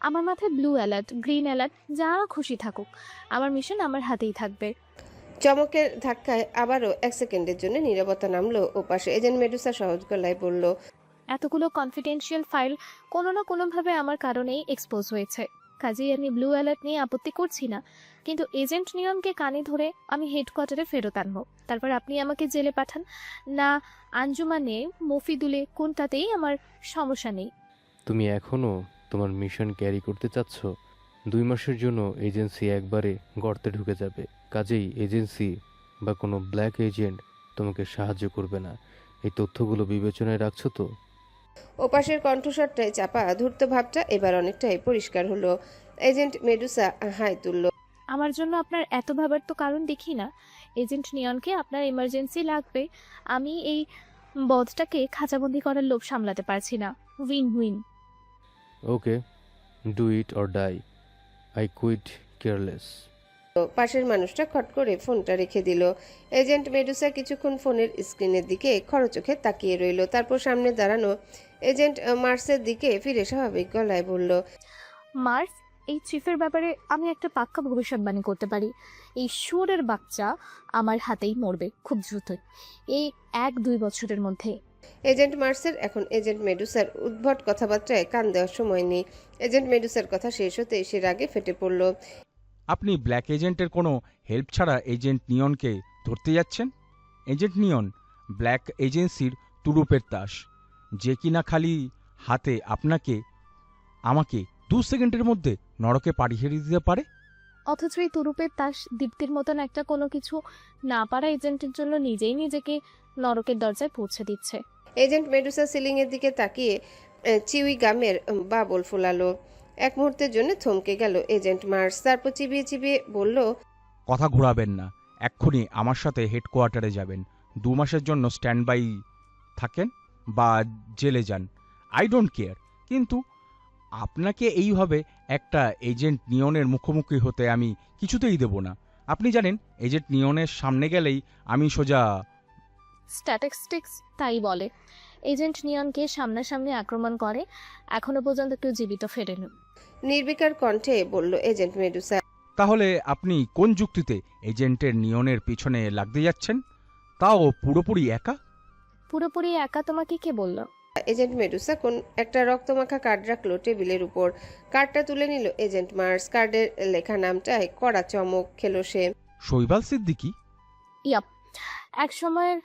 আমার মাথায় ব্লু অ্যালার্ট, গ্রিন অ্যালার্ট, যা খুশি থাকুক, আমার মিশন আমার হাতেই থাকবে। চমকের ধাক্কায় আবারও 1 সেকেন্ডের জন্য নীরবতা নামলো ওপাশে। এজেন্ট মেডুসা সহজ গলায় বলল, এতগুলো কনফিডেন্সিয়াল ফাইল কোনো না কোনোভাবে আমার কারণেই এক্সপোজ হয়েছে। কাজেই আমি ব্লু অ্যালার্ট নিয়ে আপত্তি করছি না, কিন্তু এজেন্ট নিয়নকে কানে ধরে আমি হেডকোয়ার্টারে ফেরত আনবো। তারপর আপনি আমাকে জেলে পাঠান না আঞ্জুমানে মফিদুলে, কোনটাতেই আমার সমস্যা নেই। তুমি এখনো তোমার মিশন ক্যারি করতে চাচ্ছ? 2 মাসের জন্য এজেন্সি একবারে গর্তে ঢুকে যাবে। কাজেই এজেন্সি বা কোনো ব্ল্যাক এজেন্ট তোমাকে সাহায্য করবে না। এই তথ্যগুলো বিবেচনায় রাখছো তো? ওপাশের কণ্ঠস্বরটায় চাপা ধূর্ত ভাবটা এবার অনেকটাই পরিষ্কার হলো। এজেন্ট মেডুসা হাই তুলল। আমার জন্য আপনার এত ভাবার তো কারণ দেখি না। এজেন্ট নিয়নকে আপনার এমার্জেন্সি লাগবে, আমি এই বধটাকে খাঁচাবন্দি করার লোভ সামলাতে পারছি না। Win win. Okay, do it or die, I quit careless. পাশের মানুষটা খট করে ফোনটা রেখে দিল। এজেন্ট মেডুসা কিছুক্ষণ ফোনের স্ক্রিনের দিকে খরচোখে তাকিয়ে রইল, তারপর সামনে দাঁড়ানো এজেন্ট মার্সের দিকে ফিরে স্বাভাবিক গলায় বলল, মার্স, এই চিফের ব্যাপারে আমি একটা পাক্কা ভবিষ্যৎবাণী করতে পারি। এই শুয়োরের বাচ্চা আমার হাতেই মরবে খুব দ্রুতই, এই 1-2 বছরের মধ্যে। এজেন্ট মার্সের এখন এজেন্ট মেডুসার উদ্ভট কথাবার্তায় কান দেওয়ার সময় নেই। এজেন্ট মেডুসার কথা শেষ হতে সে রাগে ফেটে পড়ল। আপনি ব্ল্যাক এজেন্টের কোনো হেল্প ছাড়া এজেন্ট নিয়নকে ধরতে যাচ্ছেন? এজেন্ট নিয়ন ব্ল্যাক এজেন্সির তুরুপের তাস, যে কিনা খালি হাতে আমাকে 2 সেকেন্ডের মধ্যে নরকে পাঠিয়ে দিতে পারে। অথচ এই তুরুপের তাস দীপ্তির মতন একটা কোনো কিছু না পারা এজেন্টের জন্য নিজেই নিজেকে নরকের দরজায় পৌঁছে দিচ্ছে। এজেন্ট মেডুসা সিলিং এর দিকে তাকিয়ে চিউই গামের বাবল ফোলালো। এক মুহূর্তের জন্য থমকে গেল এজেন্ট মার্স, তারপর চিবিয়ে চিবিয়ে বলল, কথা ঘোরাবেন না, এক্ষুনি আমার সাথে হেডকোয়ার্টারে যাবেন। 2 মাসের জন্য স্ট্যান্ড বাই থাকেন বা জেলে যান, আই ডোন্ট কেয়ার, কিন্তু আপনাকে এইভাবে একটা এজেন্ট নিয়নের মুখোমুখি হতে আমি কিছুতেই দেব না। আপনি জানেন এজেন্ট নিয়নের সামনে গেলেই আমি সোজা। স্ট্যাটিস্টিক্স তাই বলে, এজেন্ট নিয়নকে সামনাসামনি আক্রমণ করে এখনো পর্যন্ত কেউ জীবিত ফেরেনি। নির্বিকার কণ্ঠে বলল এজেন্ট মেডুসা। তাহলে আপনি কোন যুক্তিতে এজেন্টের নিয়নের পিছনে লাগতে যাচ্ছেন, তাও পুরোপুরি একা? পুরোপুরি একা তোমাকে কে বলল? এজেন্ট মেডুসা কোন একটা রক্তমাখা কার্ড রাখলো টেবিলের উপর। কার্ডটা তুলে নিল এজেন্ট মার্স। কার্ডের লেখা নামটায় কড়া চমক খেলো সে। শৈবাল সিদ্দিকী? ইয়াপ, এক সময়ের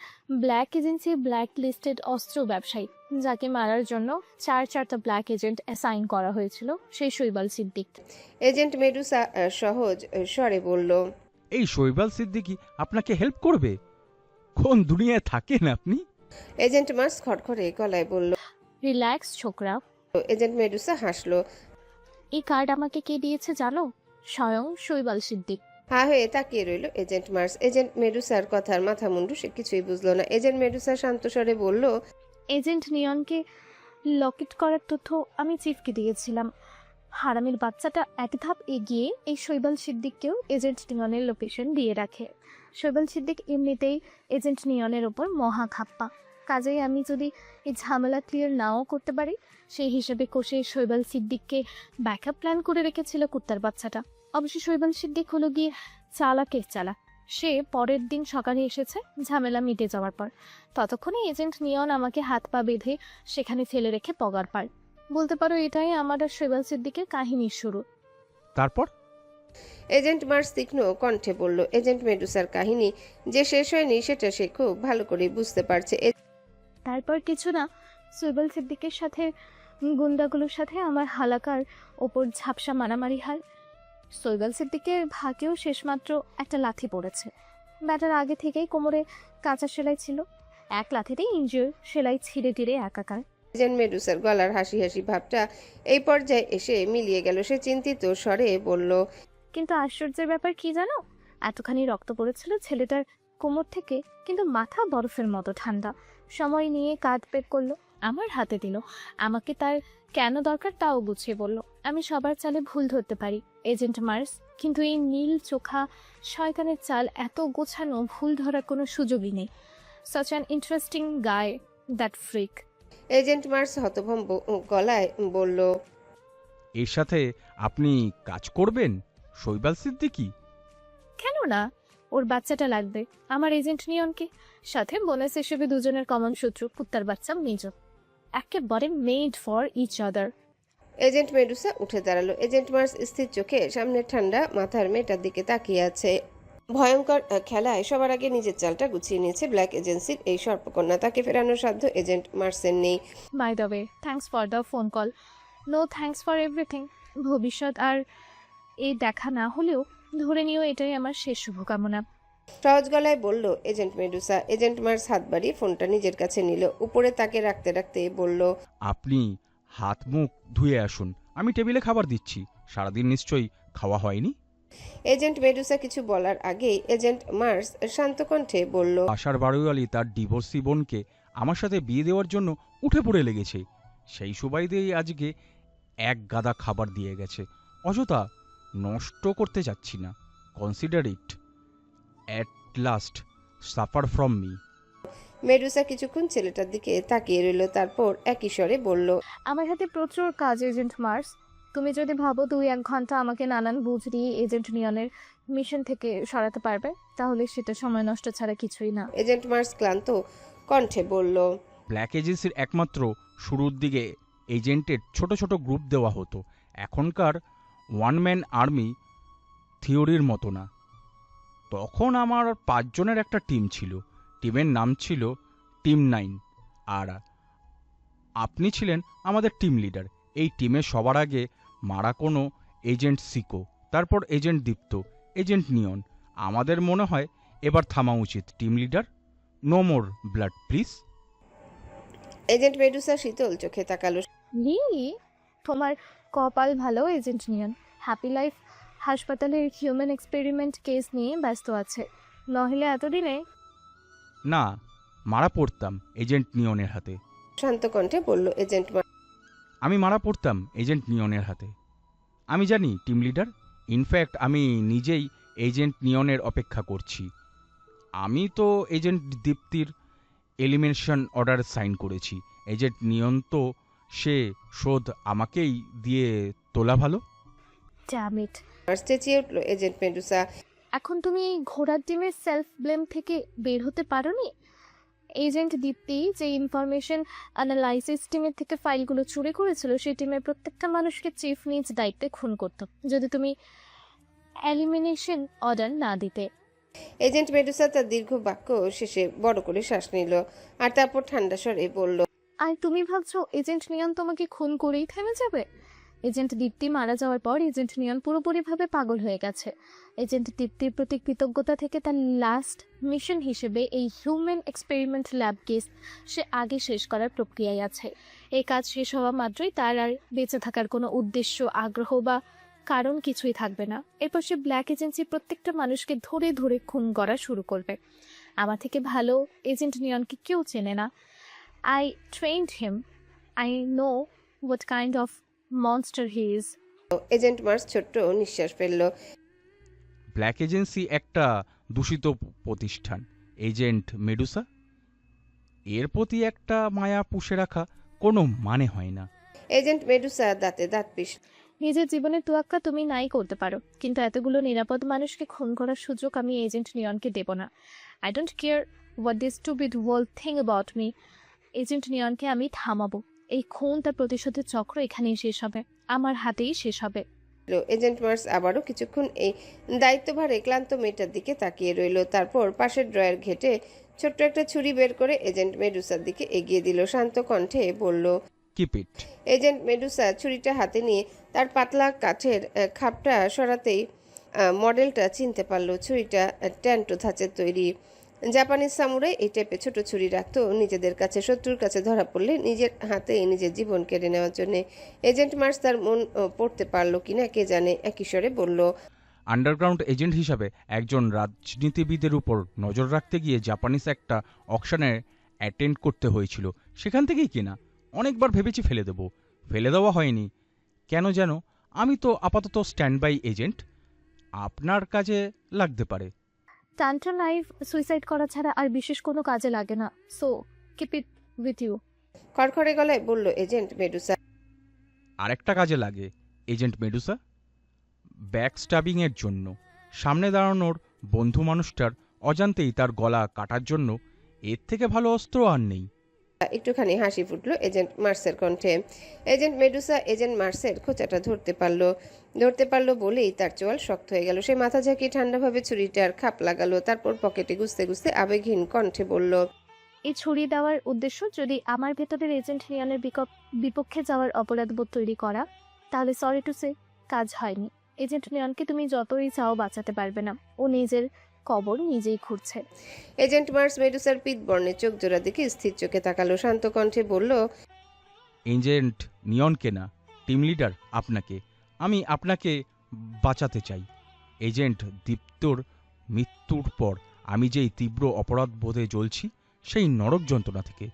ব্ল্যাক এজেন্সি ব্ল্যাক লিস্টেড অস্ত্র ব্যবসায়ী, যাকে মারার জন্য 4টা ব্ল্যাক এজেন্ট অ্যাসাইন করা হয়েছিল, সেই শৈবাল সিদ্দিক। এজেন্ট মেডুসা সহজ স্বরে বলল, এই শৈবাল সিদ্দিকী আপনাকে হেল্প করবে? কোন দুনিয়ায় থাকেন আপনি? এজেন্ট মার্স খটখটে গলায় বলল। রিল্যাক্স ছোকরা। এজেন্ট মেডুসা হাসলো। এই কার্ড আমাকে কে দিয়েছে জানো? স্বয়ং শৈবাল সিদ্দিক। হা হয়ে তাকিয়ে রইল এজেন্ট মার্স। এজেন্ট মেডুসার কথার মাথা মুন্ডু সে কিছুই বুঝলো না। এজেন্ট মেডুসা শান্ত স্বরে বলল, এজেন্ট নিয়নকে লকেট করার তথ্য আমি চিফকে দিয়েছিলাম। হারামির বাচ্চাটা এক ধাপ এগিয়ে এই শৈবাল সিদ্দিককেও এজেন্ট নিয়নের লোকেশন দিয়ে রাখে। শৈবাল সিদ্দিক এমনিতেই এজেন্ট নিয়নের ওপর মহা খাপ্পা, কাজেই আমি যদি এই ঝামেলা ক্লিয়ার নাও করতে পারি, সেই হিসেবে কষে শৈবাল সিদ্দিককে ব্যাকআপ প্ল্যান করে রেখেছিল কুত্তার বাচ্চাটা। অবশ্য শৈবাল সিদ্দিক হলো গিয়ে চালাকের চালাক। সে পরের দিন সকালে এসেছে ঝামেলা মিটে যাওয়ার পর। ততক্ষণে এজেন্ট নিয়ন আমাকে হাত পা বেঁধে সেখানে ফেলে রেখে পগার পার। বলতে পারো এটাই আমার আর শৈবাল সিদ্দিকের কাহিনীর শুরু। তারপর? এজেন্ট মার্স তীক্ষ্ণ কণ্ঠে বলল। এজেন্ট মেডুসার কাহিনী যে শেষ হয়নি সেটা সে খুব ভালো করে বুঝতে পারছে। তারপর কিছু না, শৈবাল সিদ্দিকের সাথে গুন্ডাগুলোর সাথে আমার হালাকার ওপর ঝাপসা মারামারি হয়। শৈবাল সিদ্দিকের ভাগেও শেষমাত্র একটা লাথি পড়েছে। ব্যাটার আগে থেকেই কোমরে কাঁচা সেলাই ছিল, এক লাথিতেই ইনজিওর, সেলাই ছিঁড়ে টিড়ে একাকার। এজেন্ট মেডুসার গলার হাসি হাসি ভাবটা এই পর্যায়ে এসে মিলিয়ে গেল। সে চিন্তিত স্বরে বলল, কিন্তু আশ্চর্যের ব্যাপার কি জানো? এতখানি রক্ত পড়েছিল ছেলেটার কোমর থেকে, কিন্তু মাথা বরফের মতো ঠান্ডা। সময় নিয়ে কাঁধ বের করলো, আমার হাতে দিল, আমাকে তার কেন দরকার তাও বুঝিয়ে বলল। আমি সবার চালে ভুল ধরতে পারি এজেন্ট মার্স, কিন্তু এই নীল চোখা শয়তানের চাল এত গোছানো, ভুল ধরার কোনো সুযোগই নেই। Such an interesting guy, that freak. Agent Mars হতভম্ব গলায় বলল, এর সাথে আপনি কাজ করবেন শৈবাল সিদ্দিকী? কেন না, ওর বাচ্চাটা লাগবে আমার এজেন্ট নিয়নকে, সাথে বোনাস হিসেবে দুজনের কমন শত্রু কুত্তার বাচ্চা মেজ, একেবারে made for each other. Agent Medusa উঠে দাঁড়ালো। এজেন্ট মার্স স্থির চোখে সামনের ঠান্ডা মাথার মেয়েটার দিকে তাকিয়ে আছে। ভয়ঙ্কর খেলায় সবার আগে নিজের চালটা গুছিয়ে নিয়েছে ব্ল্যাক এজেন্সির এই সর্পকন্যা। তাকে ফেরানোর সাধ্য এজেন্ট মার্সের নেই। By the way, thanks for the phone call, no thanks for everything. ভবিষ্যৎ আর এই দেখা না হলেও ধরে নিও এটাই আমার শেষ শুভকামনা। সহজ গলায় বলল এজেন্ট মেডুসা। এজেন্ট মার্স হাত বাড়িয়ে ফোনটা নিজের কাছে নিল, উপরে তাকে রাখতে রাখতে বলল, আপনি হাত মুখ ধুয়ে আসুন, আমি টেবিলে খাবার দিচ্ছি। সারাদিন নিশ্চয়ই খাওয়া হয়নি। এজেন্ট মেডুসা কিছু বলার আগেই এজেন্ট মার্স শান্ত কণ্ঠে বলল, আশার বাড়িওয়ালি তার ডিভোর্সি বোনকে আমার সাথে বিয়ে দেওয়ার জন্য উঠে পড়ে লেগেছে। সেই সুবাইদেই আজকে এক গাদা খাবার দিয়ে গেছে। অযথা নষ্ট করতে যাচ্ছি না। Consider it at last suffer from me. Medusa কিছুক্ষণ ছেলেটার দিকে তাকিয়ে রইল, তারপর একই স্বরে বলল, আমার হাতে প্রচুর কাজ এজেন্ট মার্স। তুমি যদি ভাবো 2-1 ঘন্টা আমাকে নানান বুঝ দিয়ে এজেন্ট নিয়নের মিশন থেকে সরাতে পারবে, তাহলে সেটা সময় নষ্ট ছাড়া কিছুই না। এজেন্ট মার্স ক্লান্ত কণ্ঠে বলল, ব্ল্যাক এজেন্সির একমাত্র শুরুর দিকে এজেন্টের ছোট ছোট গ্রুপ দেওয়া হতো। এখনকার ওয়ান ম্যান আর্মি থিওরির মতো না। তখন আমার 5 জনের একটা টিম ছিল। টিমের নাম ছিল টিম 9, আর আপনি ছিলেন আমাদের টিম লিডার। এই টিমে সবার আগে মারা কোনো এজেন্ট সিকো, তারপর এজেন্ট দীপ্ত, এজেন্ট নিয়ন। আমাদের মনে হয় এবার থামা উচিত। Team leader, no more blood please. Agent Medusa শীতল চোখে তাকালো। রিয়েলি? তোমার কপাল ভালো এজেন্ট নিয়ন। হ্যাপি লাইফ হাসপাতালের হিউম্যান এক্সপেরিমেন্ট কেস নিয়ে ব্যস্ত আছে, নহিলে এতদিনে না, মারা পড়তাম এজেন্ট নিয়নের হাতে। শান্ত কণ্ঠে বলল এজেন্ট মার্স। আমি মারা পড়তাম এজেন্ট নিয়নের হাতে। আমি জানি টিম লিডার। ইনফ্যাক্ট আমি নিজেই এজেন্ট নিয়নের অপেক্ষা করছি। আমি তো এজেন্ট দীপ্তির এলিমিনেশন অর্ডার সাইন করেছি। এজেন্ট নিয়ন তো সে শোধ আমাকেই দিয়ে তোলা ভালো। Damn it. মার্স চেঁচিয়ে উঠল এজেন্ট মেডুসা। এখন তুমি এই ঘোড়ার ডিমের সেলফ ব্লেম থেকে বের হতে পারোনি? এজেন্ট দীপ্তি যে ইনফরমেশন অ্যানালাইসিস টিমের থেকে ফাইলগুলো চুরি করেছিল, সেই টিমের প্রত্যেকটা মানুষকে চিফ নিজ দায়িত্বে খুন করতো যদি তুমি এলিমিনেশন অর্ডার না দিতে। এজেন্ট মেডুসা তার দীর্ঘ বাক্য শেষে বড় করে শ্বাস নিল, আর তারপর ঠান্ডা স্বরে বলল, আর তুমি ভাবছো এজেন্ট নিয়ন তোমাকে খুন করেই থেমে যাবে? এজেন্ট দীপ্তি মারা যাওয়ার পর এজেন্ট নিয়ন পুরোপুরিভাবে পাগল হয়ে গেছে। এজেন্ট দীপ্তির প্রতি কৃতজ্ঞতা থেকে তার লাস্ট মিশন হিসেবে এই হিউম্যান এক্সপেরিমেন্ট ল্যাব কেস সে আগে শেষ করার প্রক্রিয়ায় আছে। এই কাজ শেষ হওয়া মাত্রই তার আর বেঁচে থাকার কোনো উদ্দেশ্য, আগ্রহ বা কারণ কিছুই থাকবে না। এরপর সে ব্ল্যাক এজেন্সির প্রত্যেকটা মানুষকে ধরে ধরে খুন করা শুরু করবে। আমার থেকে ভালো এজেন্ট নিয়নকে কেউ চেনে না। I trained him, I know what kind of monster he is. Agent Mars ছোট্ট নিঃশ্বাস ফেলল। ব্ল্যাক এজেন্সি একটা দূষিত প্রতিষ্ঠান এজেন্ট মেডুসা। এর প্রতি একটা মায়া পুষে রাখা কোনো মানে হয় না। এজেন্ট মেডুসা দাঁতে দাঁত পিষ। নিজের জীবনের তোয়াক্কা তুমি নাই করতে পারো, কিন্তু এতগুলো নিরাপদ মানুষকে খুন করার সুযোগ আমি এজেন্ট নিয়নকে দেব না। I don't care what this stupid world thing about me. Agent নিয়নকে আমি থামাবো। এই খুন তার প্রতিশোধের চক্র এখানেই শেষ হবে, আমার হাতেই শেষ হবে। এজেন্ট মার্স আবারও কিছুক্ষণ এই দায়িত্বভারে ক্লান্ত মেয়েটার দিকে তাকিয়ে রইল, তারপর পাশের ড্রয়ার ঘেটে ছোট্ট একটা ছুরি বের করে এজেন্ট মেডুসার দিকে এগিয়ে দিল। শান্ত কণ্ঠে বলল, কিপ ইট। এজেন্ট মেডুসা ছুরিটা হাতে নিয়ে তার পাতলা কাঠের খাপটা সরাতেই মডেলটা চিনতে পারলো। ছুরিটা ট্যান্টো ধাঁচের তৈরি। জাপানিজ সামুরাই এই টাইপের ছোট ছুরি রাখতো নিজেদের কাছে, শত্রুর কাছে ধরা পড়লে নিজের হাতে নিজের জীবন কেড়ে নেওয়ার জন্য। এজেন্ট মার্স তার মন পড়তে পারলো কিনা কে জানে, একই স্বরে বলল, আন্ডারগ্রাউন্ড এজেন্ট হিসাবে একজন রাজনীতিবিদের উপর নজর রাখতে গিয়ে জাপানিজ একটা অকশনে অ্যাটেন্ড করতে হয়েছিল। সেখান থেকেই কিনা অনেকবার ভেবেছি ফেলে দেব, ফেলে দেওয়া হয়নি কেন যেন। আমি তো আপাতত স্ট্যান্ড বাই এজেন্ট, আপনার কাজে লাগতে পারে। টান্টন লাইফ সুইসাইড করা ছাড়া আর বিশেষ কোনো কাজে লাগে না, so keep it with you. খড়খড়ে গলায় বলল এজেন্ট মেডুসা। আরেকটা কাজে লাগে এজেন্ট মেডুসা, ব্যাক স্টাবিংয়ের জন্য। সামনে দাঁড়ানোর বন্ধু মানুষটার অজান্তেই তার গলা কাটার জন্য এর থেকে ভালো অস্ত্র আর নেই। একটুখানি হাসি ফুটলো এজেন্ট মার্সের কণ্ঠে। এজেন্ট মেডুসা এজেন্ট মার্সের খোঁচাটা ধরতে পারলো বলেই তার চোয়াল শক্ত হয়ে গেল। সে মাথা ঝাঁকিয়ে ঠান্ডাভাবে ছুরিটার খাপ লাগালো, তারপর পকেটে গুছতে গুছতে আবেগহীন কণ্ঠে বলল, এই ছড়িয়ে দেওয়ার উদ্দেশ্য যদি আমার ভেতরের এজেন্ট নিয়নের বিপক্ষে যাওয়ার অপরাধবোধ তৈরি করা, তাহলে সরি টু সে কাজ হয়নি। এজেন্ট নিয়নকে তুমি যতই চাও বাঁচাতে পারবে না, ও নিজের কবর নিজেই খুঁড়ছে। এজেন্ট মার্স মেডুসার পিত বর্ণের চোখ জোড়া দিকে স্থির চোখে তাকালো, শান্ত কণ্ঠে বলল, এজেন্ট নিয়নকে না, টিম লিডার আপনাকে। আমি আপনাকে বাঁচাতে চাই। এজেন্ট দীপ্তর মৃত্যুর পর আমি যেই তীব্র অপরাধ বোধে জ্বলছি সেই নরক যন্ত্রণা থেকে।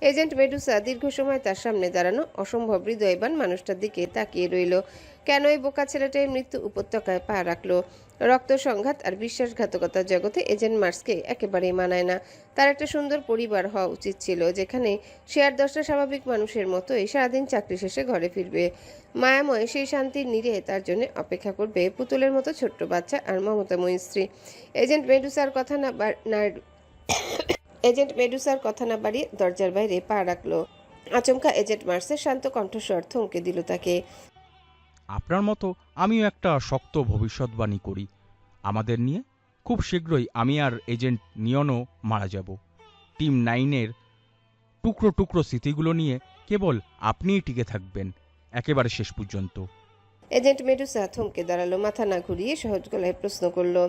এজেন্ট মেডুসা দীর্ঘ সময় তার সামনে দাঁড়ানো অসম্ভব হৃদয়বান মানুষটার দিকে তাকিয়ে রইল। কেন এই বোকা ছেলেটাই মৃত্যু উপত্যকায় পা রাখলো? রক্ত সংঘাত আর বিশ্বাসঘাতকতার জগতে এজেন্ট মার্সকে একেবারেই মানায় না। তার একটা সুন্দর পরিবার হওয়া উচিত ছিল, যেখানে সে আর 10টা স্বাভাবিক মানুষের মতোই সারাদিন চাকরি শেষে ঘরে ফিরবে। মায়াময় সেই শান্তির নীড়ে তার জন্য অপেক্ষা করবে পুতুলের মতো ছোট্ট বাচ্চা আর মমতাময়ী স্ত্রী। এজেন্ট মেডুসার কথা না বাড়িয়ে দরজার বাইরে পা রাখলো। আচমকা এজেন্ট মার্সের শান্ত কণ্ঠস্বর থমকে দিল তাকে। আপনার মতো আমিও একটা শক্ত ভবিষ্যৎবাণী করি আমাদের নিয়ে। খুব শীঘ্রই আমি আর এজেন্ট নিয়নও মারা যাব। টিম 9-এর টুকরো টুকরো স্মৃতিগুলো নিয়ে কেবল আপনিই টিকে থাকবেন একেবারে শেষ পর্যন্ত। এজেন্ট মেডুসা থমকে দাঁড়ালো, মাথা না ঘুরিয়ে সহজ গলায় প্রশ্ন করলো,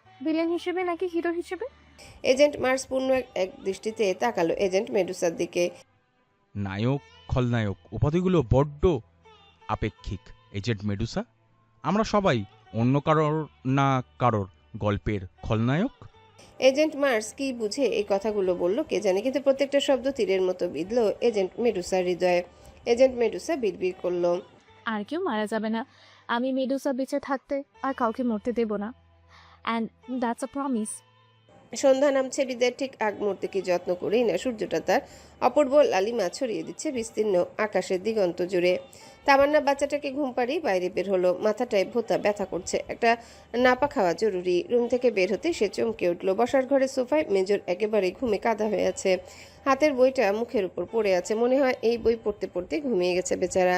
ভিলেন হিসেবে নাকি হিরো হিসেবে? এজেন্ট মার্স পূর্ণ এক দৃষ্টিতে তাকালো এজেন্ট মেডুসার দিকে। নায়ক খলনায়ক উপাধিগুলো বড্ড আপেক্ষিক এজেন্ট মেডুসা। আমরা সবাই অন্য কারোর না কারোর গল্পের খলনায়ক। এজেন্ট মার্স কি বুঝে এই কথাগুলো বলল কে জানে, কিন্তু প্রত্যেকটা শব্দ তীরের মতো বিঁধল এজেন্ট মেডুসার হৃদয়ে। এজেন্ট মেডুসা বিড়বিড় করলো, আর কেউ মারা যাবে না। আমি মেডুসা বেঁচে থাকতে আর কাউকে মরতে দেব না, অ্যান্ড দ্যাটস আ প্রমিস। সন্ধ্যা নামছে, বিদায়ের ঠিক আগ মুহূর্তে কি যত্ন করেই না সূর্যটা তার অপূর্ব লালিমা ছড়িয়ে দিচ্ছে বিস্তীর্ণ আকাশের দিগন্ত জুড়ে। তামান্না বাচ্চাটাকে ঘুম পাড়িয়ে বাইরে বের হলো। মাথাটায় ভোঁতা ব্যথা করছে, একটা নাপা খাওয়া জরুরি। রুম থেকে বের হতে সে চমকে উঠল। বসার ঘরে সোফায় মেজর একেবারে ঘুমে কাদা হয়ে আছে। হাতের বইটা মুখের উপর পড়ে আছে, মনে হয় এই বই পড়তে পড়তে ঘুমিয়ে গেছে বেচারা।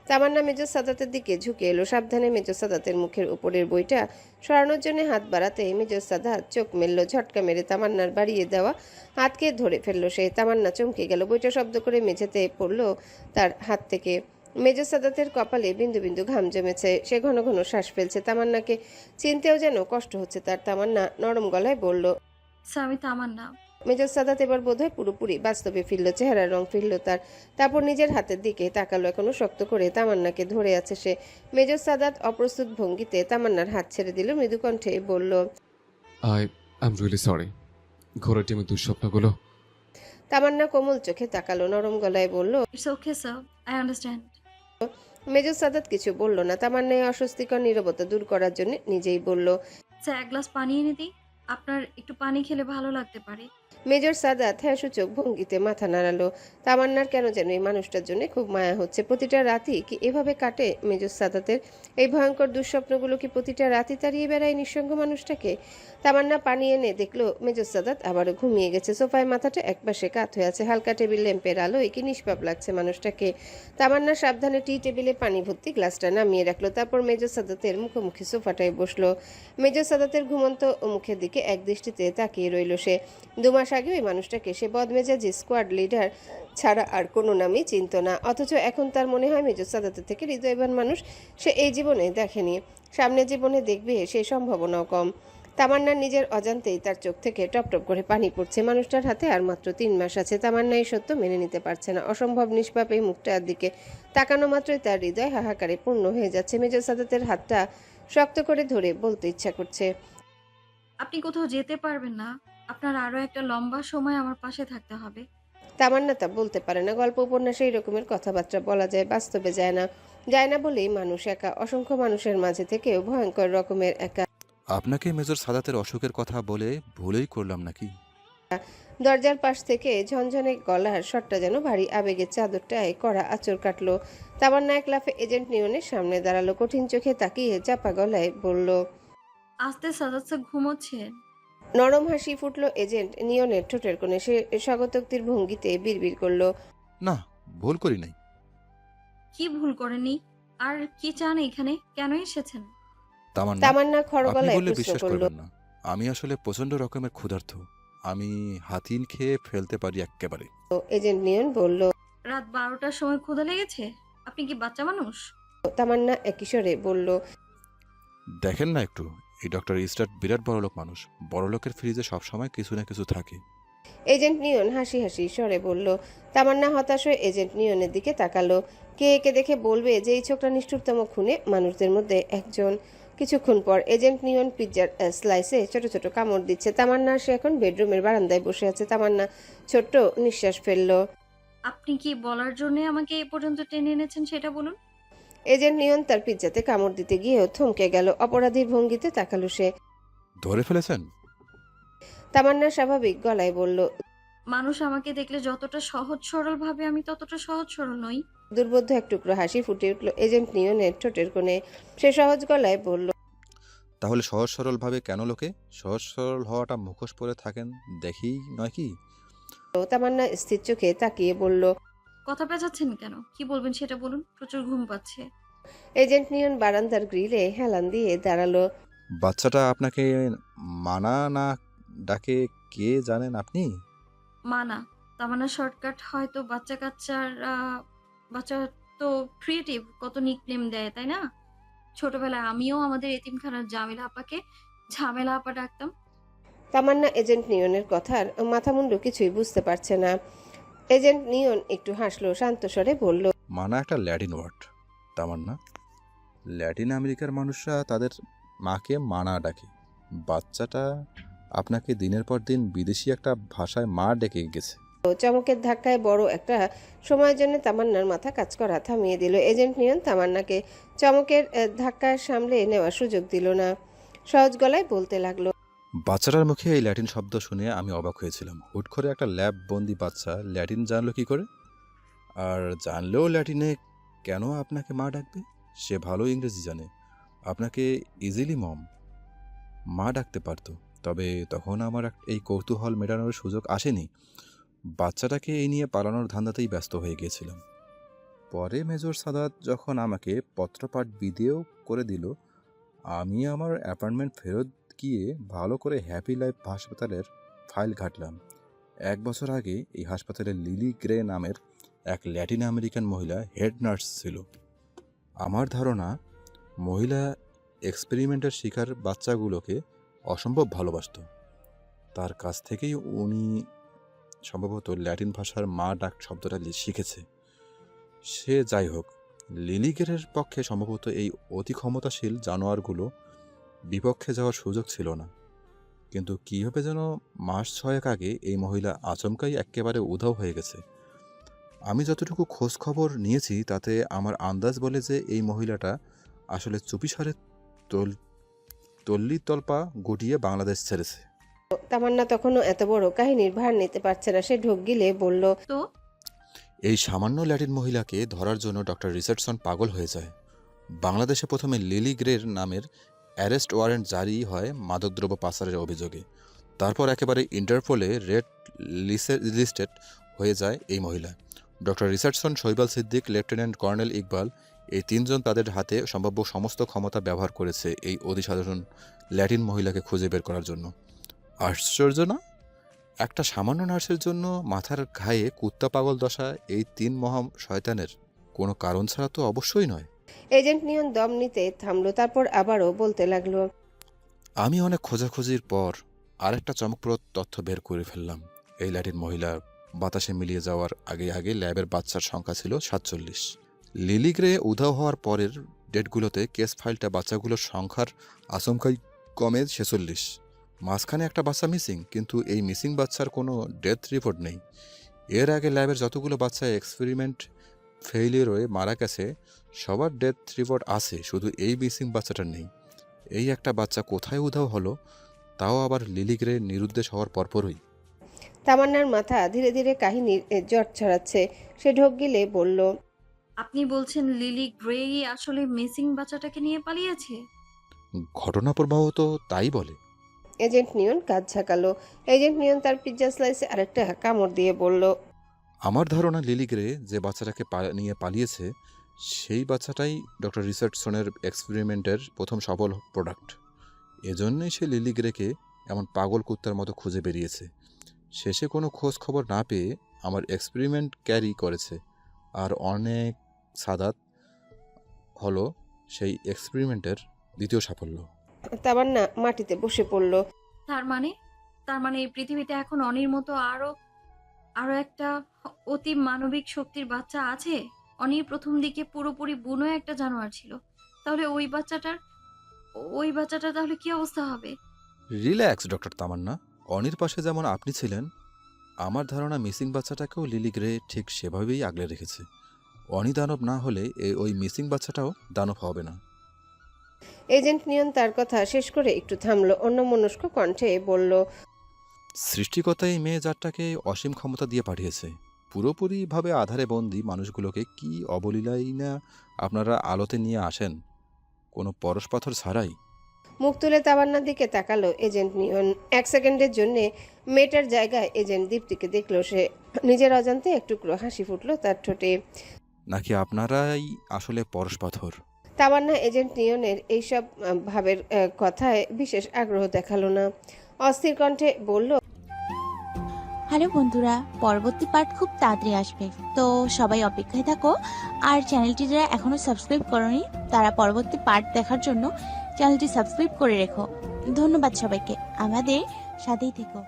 তামান্না মেজর সাদাতের দিকে ঝুঁকে এলো। সাবধানে মেজর সাদাতের মুখের উপরের বইটা সরানোর জন্য হাত বাড়াতে মেজর সাদাত চোখ মেলল। ঝটকা মেরে তামান্নার বাড়িয়ে দেওয়া হাতকে ধরে ফেললো সে। তামান্না চমকে গেল। বইটা শব্দ করে মেঝেতে পড়লো তার হাত থেকে। মেজর সাদাতের কপালে বিন্দু বিন্দু ঘাম জমেছে। সে ঘন ঘন শ্বাস ফেলছে। তামান্নাকে চিনতেও যেন কষ্ট হচ্ছে তার। তামান্না নরম গলায় বলল, আমি তামান্না। মেজর সাদাত এবার বোধহয় পুরোপুরি বাস্তবে ফিরল, চেহারার রং ফিরল তার। তারপর নিজের হাতের দিকে তাকালো। এখনো শক্ত করে তামান্নাকে ধরে আছে সে। মেজর সাদাত অপ্রস্তুত ভঙ্গিতে তামান্নার হাত ছেড়ে দিল, মৃদু কণ্ঠে বলল, আই এম রিয়েলি সরি। ঘোড়ার টিমের দুঃস্বপ্নগুলো। তামান্না কোমল চোখে তাকালো, নরম গলায় বলল, it's okay sir, I understand. Major Sadat কিছু বলল না। তামান্না অস্বস্তিকর নীরবতা দূর করার জন্য নিজেই বলল, স্যার এক গ্লাস পানি এনে দিই, আপনার একটু পানি খেলে ভালো লাগতে পারে। মেজর সাদাত হ্যাঁ সূচক ভঙ্গিতে মাথা নাড়ালো। তামান্নার কেন যেন এই মানুষটার জন্য খুব মায়া হচ্ছে। প্রতিটা রাতই কি এভাবে কাটে মেজর সাদাতের? এই ভয়ঙ্কর দুঃস্বপ্নগুলো কি প্রতিটা রাতই তাড়িয়ে বেড়ায় নিঃসঙ্গ মানুষটাকে? তামান্না পানি এনে দেখলো মেজর সাদাত আবারও ঘুমিয়ে গেছে। সোফায় মাথাটা একপাশে কাত হয়ে আছে। হালকা টেবিল ল্যাম্পের আলোয় কি নিষ্পাপ লাগছে মানুষটাকে। তামান্না সাবধানে টি টেবিলে পানি ভর্তি গ্লাসটা নামিয়ে রাখলো। তারপর মেজর সাদাতের মুখোমুখি সোফাটায় বসলো। মেজর সাদাতের ঘুমন্ত মুখের দিকে এক দৃষ্টিতে তাকিয়ে রইল সে। 2 মাস আগে ওই মানুষটাকে সে বদমেজাজি স্কোয়াড লিডার ছাড়া আর কোনো নামই চিনত না। অথচ এখন তার মনে হয় মেজর সাদাতের থেকে হৃদয়বান মানুষ সে এই জীবনে দেখেনি। সামনে জীবনে দেখবে সেই সম্ভাবনাও কম। তামান্নার নিজের অজান্তেই তার চোখ থেকে টপ টপ করে পানি পড়ছে। মানুষটার হাতে আর মাত্র 3 মাস আছে। তামান্না এই সত্য মেনে নিতে পারছে না। অসম্ভব নিষ্পাপ এই মুখটার দিকে তাকানো মাত্রই তার হৃদয় হাহাকারে পূর্ণ হয়ে যাচ্ছে। মেজর সাদাতের হাতটা শক্ত করে ধরে বলতে ইচ্ছা করছে, আপনি কোথাও যেতে পারবেন না, আপনার আরো একটা লম্বা সময় আমার পাশে থাকতে হবে। তামান্না তা বলতে পারে না। গল্প উপন্যাসে এই রকমের কথাবার্তা বলা যায়, বাস্তবে যায় না। যায় না বলেই মানুষ একা। অসংখ্য মানুষের মাঝে থেকেও ভয়ঙ্কর রকমের একা। আপনাকে মেজর সাদাতের অসুখের কথা বলে ভুলেই করলাম নাকি? দরজার পাশ থেকে ঝনঝনে গলার শটটা যেন ভারী আবেগের চাদরটায় কড়া আঁচড় কাটলো। তামান্না এক লাফে এজেন্ট নিয়নের সামনে দাঁড়ালো। কঠিন চোখে তাকিয়ে চাপা গলায় বলল, আস্তে সাদাত স্যার ঘুমোচ্ছেন। নরম হাসি ফুটলো এজেন্ট নিয়নের ঠোঁটের কোণে। সে স্বাগতোক্তির ভঙ্গিতে বিড়বিড় করলো, না, ভুল করি নাই। কি ভুল করেননি? আর কি চান এখানে? কেন এসেছেন? তামান্না খড় আপনি গলায় বললে প্রশ্ন বিশ্বাস করলো, করবেন না, আমি আসলে প্রচন্ড রকমের ক্ষুধার্ত। আমি হাতিন খেয়ে ফেলতে পারি একেবারে। এজেন্ট নিয়ন বলল, রাত 12টার সময় ক্ষুধা লেগেছে? আপনি কি বাচ্চা মানুষ? তামান্না একই স্বরে বলল, দেখেন না একটু, এই ডক্টর ইস্টার্ট বিরাট বড়লোক মানুষ। বড়লোকের ফ্রিজে সবসময় কিছু না কিছু থাকে। এজেন্ট নিয়ন হাসি হাসি স্বরে বলল। তামান্না হতাশ হয়ে এজেন্ট নিয়নের দিকে তাকালো। কে একে দেখে বলবে যে এই ছোকরা নিষ্ঠুরতম খুনে মানুষদের মধ্যে একজন। কিছুক্ষণ পর এজেন্ট নিয়ন পিৎজার স্লাইসে ছোট ছোট কামড় দিচ্ছে। তামান্না সে এখন বেডরুমের বারান্দায় বসে আছে। তামান্না ছোট্ট নিঃশ্বাস ফেললো। আপনি কি বলার জন্য আমাকে এ পর্যন্ত টেনে এনেছেন সেটা বলুন। এজেন্ট নিয়ন তার পিৎজাতে কামড় দিতে গিয়েও থমকে গেল। অপরাধীর ভঙ্গিতে তাকালো সে। ধরে ফেলেছেন? তামান্না স্বাভাবিক গলায় বলল। মানুষ আমাকে দেখলে যতটা সহজ সরল ভাবে আমি ততটা সহজ সরল নই। দুর্বোধ্য এক টুকরো হাসি ফুটে উঠল এজেন্ট নিয়নের ঠোঁটের কোণে। সে সহজ গলায় বলল, তাহলে সহজ সরলভাবে কেন লোকে সহজ সরল হওয়াটা মুখোশ পরে থাকেন দেখি নয় কি? তামান্না স্থির চোখে তাকিয়ে বলল, কথা পেঁচাচ্ছেন কেন? কি বলবেন সেটা বলুন, প্রচুর ঘুম পাচ্ছে। এজেন্ট নিয়ন বারান্দার গ্রিলে হেলান দিয়ে দাঁড়ালো। বাচ্চাটা আপনাকে মানা না ডাকে কে জানেন আপনি? মানা তামান্না শর্টকাট। হয়তো বাচ্চা তো ক্রিয়েটিভ, কত নিকনেম দেয় তাই না? ছোটবেলায় আমিও আমাদের এতিমখানার ঝামেলা আপা ডাকতাম। তামান্না এজেন্ট নিয়নের কথার মাথামুন্ডু কিছুই বুঝতে পারছে না। এজেন্ট নিয়ন একটু হাসলো, শান্ত স্বরে বলল, মানা একটা ল্যাটিন ওয়ার্ড তামান্না। ল্যাটিন আমেরিকার মানুষরা তাদের মাকে মানা ডাকে। বাচ্চাটা আপনাকে দিনের পর দিন বিদেশি একটা ভাষায় মা ডেকে গেছে। চমকের ধাক্কায় বড় একটা সময়ের জন্য তামান্নার মাথা কাজ করা থামিয়ে দিল। এজেন্ট নিয়ন তামান্নাকে চমকের ধাক্কা সামলে নেওয়ার সুযোগ দিল না। সহজ গলায় বলতে লাগলো, বাচ্চাটার মুখে এই ল্যাটিন শব্দ শুনে আমি অবাক হয়েছিলাম। হুট করে একটা ল্যাব বন্দি বাচ্চা ল্যাটিন জানলো কি করে? আর জানলেও ল্যাটিনে কেন আপনাকে মা ডাকবে? সে ভালো ইংরেজি জানে, আপনাকে ইজিলি মা ডাকতে পারতো। তবে তখন আমার এই কৌতূহল মেটানোর সুযোগ আসেনি। বাচ্চাটাকে এই নিয়ে পালানোর ধান্দাতেই ব্যস্ত হয়ে গিয়েছিলাম। পরে মেজর সাদাত যখন আমাকে পত্রপাঠ ভিডিও করে দিল, আমি আমার অ্যাপার্টমেন্ট ফেরত গিয়ে ভালো করে হ্যাপি লাইফ হাসপাতালের ফাইল ঘাটলাম। 1 বছর আগে এই হাসপাতালে লিলি গ্রে নামের এক ল্যাটিন আমেরিকান মহিলা হেড নার্স ছিল। আমার ধারণা মহিলা এক্সপেরিমেন্টের শিকার বাচ্চাগুলোকে অসম্ভব ভালোবাসত। তার কাছ থেকেই উনি সম্ভবত ল্যাটিন ভাষার মা ডাক শব্দটা শিখেছে। সে যাই হোক, লিলিগেরের পক্ষে সম্ভবত এই অতি ক্ষমতাশীল জানোয়ারগুলো বিপক্ষে যাওয়ার সুযোগ ছিল না। কিন্তু কীভাবে যেন মাস 6 আগে এই মহিলা আচমকাই একেবারে উধাও হয়ে গেছে। আমি যতটুকু খোঁজ খবর নিয়েছি তাতে আমার আন্দাজ বলে যে এই মহিলাটা আসলে চুপিসারে তল্লি তল্পা গুটিয়ে বাংলাদেশ ছেড়েছে। তামান্না তখনও এত বড় কাহিনীর ভার নিতে পারছে না। সে ঢোক গিলে বলল, তো এই সামান্য ল্যাটিন মহিলাকে ধরার জন্য ডক্টর রিচার্ডসন পাগল হয়ে যায়। বাংলাদেশে প্রথমে লিলি গ্রের নামের অ্যারেস্ট ওয়ারেন্ট জারি হয় মাদকদ্রব্য পাচারের অভিযোগে। তারপর একেবারে ইন্টারপোলে রেড লিস্টেড হয়ে যায় এই মহিলা। ডক্টর রিচার্ডসন, শৈবাল সিদ্দিক, লেফটেন্যান্ট কর্নেল ইকবাল, এই 3 জন তাদের হাতে সম্ভাব্য সমস্ত ক্ষমতা ব্যবহার করেছে এই অতিসাধারণ ল্যাটিন মহিলাকে খুঁজে বের করার জন্য। আশ্চর্য না? একটা সামান্য নার্সের জন্য মাথার ঘায়ে কুত্তা পাগল দশা এই 3 মহা শয়তানের কোনো কারণ ছাড়া তো অবশ্যই নয়। এজেন্ট নিয়ন দম নিতে থামলো, তারপর আবারও বলতে লাগলো, আমি অনেক খোঁজাখুঁজির পর আরেকটা চমকপ্রদ তথ্য বের করে ফেললাম। এই ল্যাটিন মহিলার বাতাসে মিলিয়ে যাওয়ার আগে ল্যাবের বাচ্চার সংখ্যা ছিল 47। লিলি গ্রে উধাও হওয়ার পরের ডেটগুলোতে কেস ফাইলটা বাচ্চাগুলোর সংখ্যার আচমকাই কমে 46। মাঝখানে একটা বাচ্চা মিসিং, কিন্তু এই মিসিং বাচ্চার কোনো ডেথ রিপোর্ট নেই। এর আগে ল্যাবের যতগুলো বাচ্চা এক্সপেরিমেন্ট ফেইলিওর হয়ে মারা গেছে সবার ডেথ রিপোর্ট আছে, শুধু এই মিসিং বাচ্চাটার নেই। এই একটা বাচ্চা কোথায় উধাও হলো, তাও আবার লিলি গ্রে নিরুদ্দেশ হওয়ার পরপরই। তামান্নার মাথা ধীরে ধীরে কাহিনীর জট ছড়াচ্ছে। সে ঢোক গিলে বলল, আপনি বলছেন লিলি গ্রে আসলে মিসিং বাচ্চাটাকে নিয়ে পালিয়েছে? ঘটনা প্রবাহ তো তাই বলে। এজেন্ট নিয়ন কাজ ঝাঁকালো। এজেন্ট নিয়ন তার পিৎজা স্লাইসে আরেকটা কামড় দিয়ে বলল, আমার ধারণা লিলি গ্রে যে বাচ্চাটাকে নিয়ে পালিয়েছে সেই বাচ্চাটাই ডক্টর রিচার্ডসনের এক্সপেরিমেন্টের প্রথম সফল প্রোডাক্ট। এজন্যই সে লিলি গ্রেকে এমন পাগল কুত্তার মতো খুঁজে বেরিয়েছে। শেষে কোনো খোঁজ খবর না পেয়ে আমার এক্সপেরিমেন্ট ক্যারি করেছে। আর অনেক সাদাত হলো সেই এক্সপেরিমেন্টের দ্বিতীয় সাফল্য। তামান্না মাটিতে বসে পড়ল। তার মানে এই পৃথিবীতে এখন অনির মতো আরো একটা অতি মানবিক শক্তির বাচ্চা আছে। অনির প্রথম দিকে পুরোপুরি বুনো একটা জানোয়ার ছিল, তাহলে ওই বাচ্চাটার ওই বাচ্চাটা তাহলে কি অবস্থা হবে? রিল্যাক্স ডক্টর তামান্না। অনির পাশে যেমন আপনি ছিলেন, আমার ধারণা মিসিং বাচ্চাটাকেও লিলি গ্রে ঠিক সেভাবেই আগলে রেখেছে। অনি দানব না হলে ওই মিসিং বাচ্চাটাও দানব হবে না। এজেন্ট নিয়ন তার কথা শেষ করে একটু থামলো, অন্যমনস্ক কণ্ঠে বলল, সৃষ্টিকর্তা এই মেয়ে জাতটাকে অসীম ক্ষমতা দিয়ে পাঠিয়েছে। পুরোপুরিভাবে আধারে বন্দি মানুষগুলোকে কি অবলীলাই না আপনারা আলোতে নিয়ে আসেন, কোনো পরশপাথর ছাড়াই। মুখ তুলে তাবান্নার দিকে তাকালো এজেন্ট নিয়ন। 1 সেকেন্ডের জন্য মেয়েটার জায়গায় এজেন্ট দীপ্তিকে দেখলো সে। নিজের অজান্তে একটুকরো হাসি ফুটলো তার ঠোঁটে। নাকি আপনারাই আসলে পরশপাথর? তাবান্না এজেন্ট নিয়নের এইসব ভাবের কথায় বিশেষ আগ্রহ দেখালো না। অস্থির কণ্ঠে বলল, হ্যালো বন্ধুরা, পরবর্তী পার্ট খুব তাড়াতাড়ি আসবে, তো সবাই অপেক্ষায় থাকো। আর চ্যানেলটি যারা এখনো সাবস্ক্রাইব করনি তারা পরবর্তী পার্ট দেখার জন্য চ্যানেলটি সাবস্ক্রাইব করে রেখো। ধন্যবাদ সবাইকে, আমাদের সাথেই থেকো।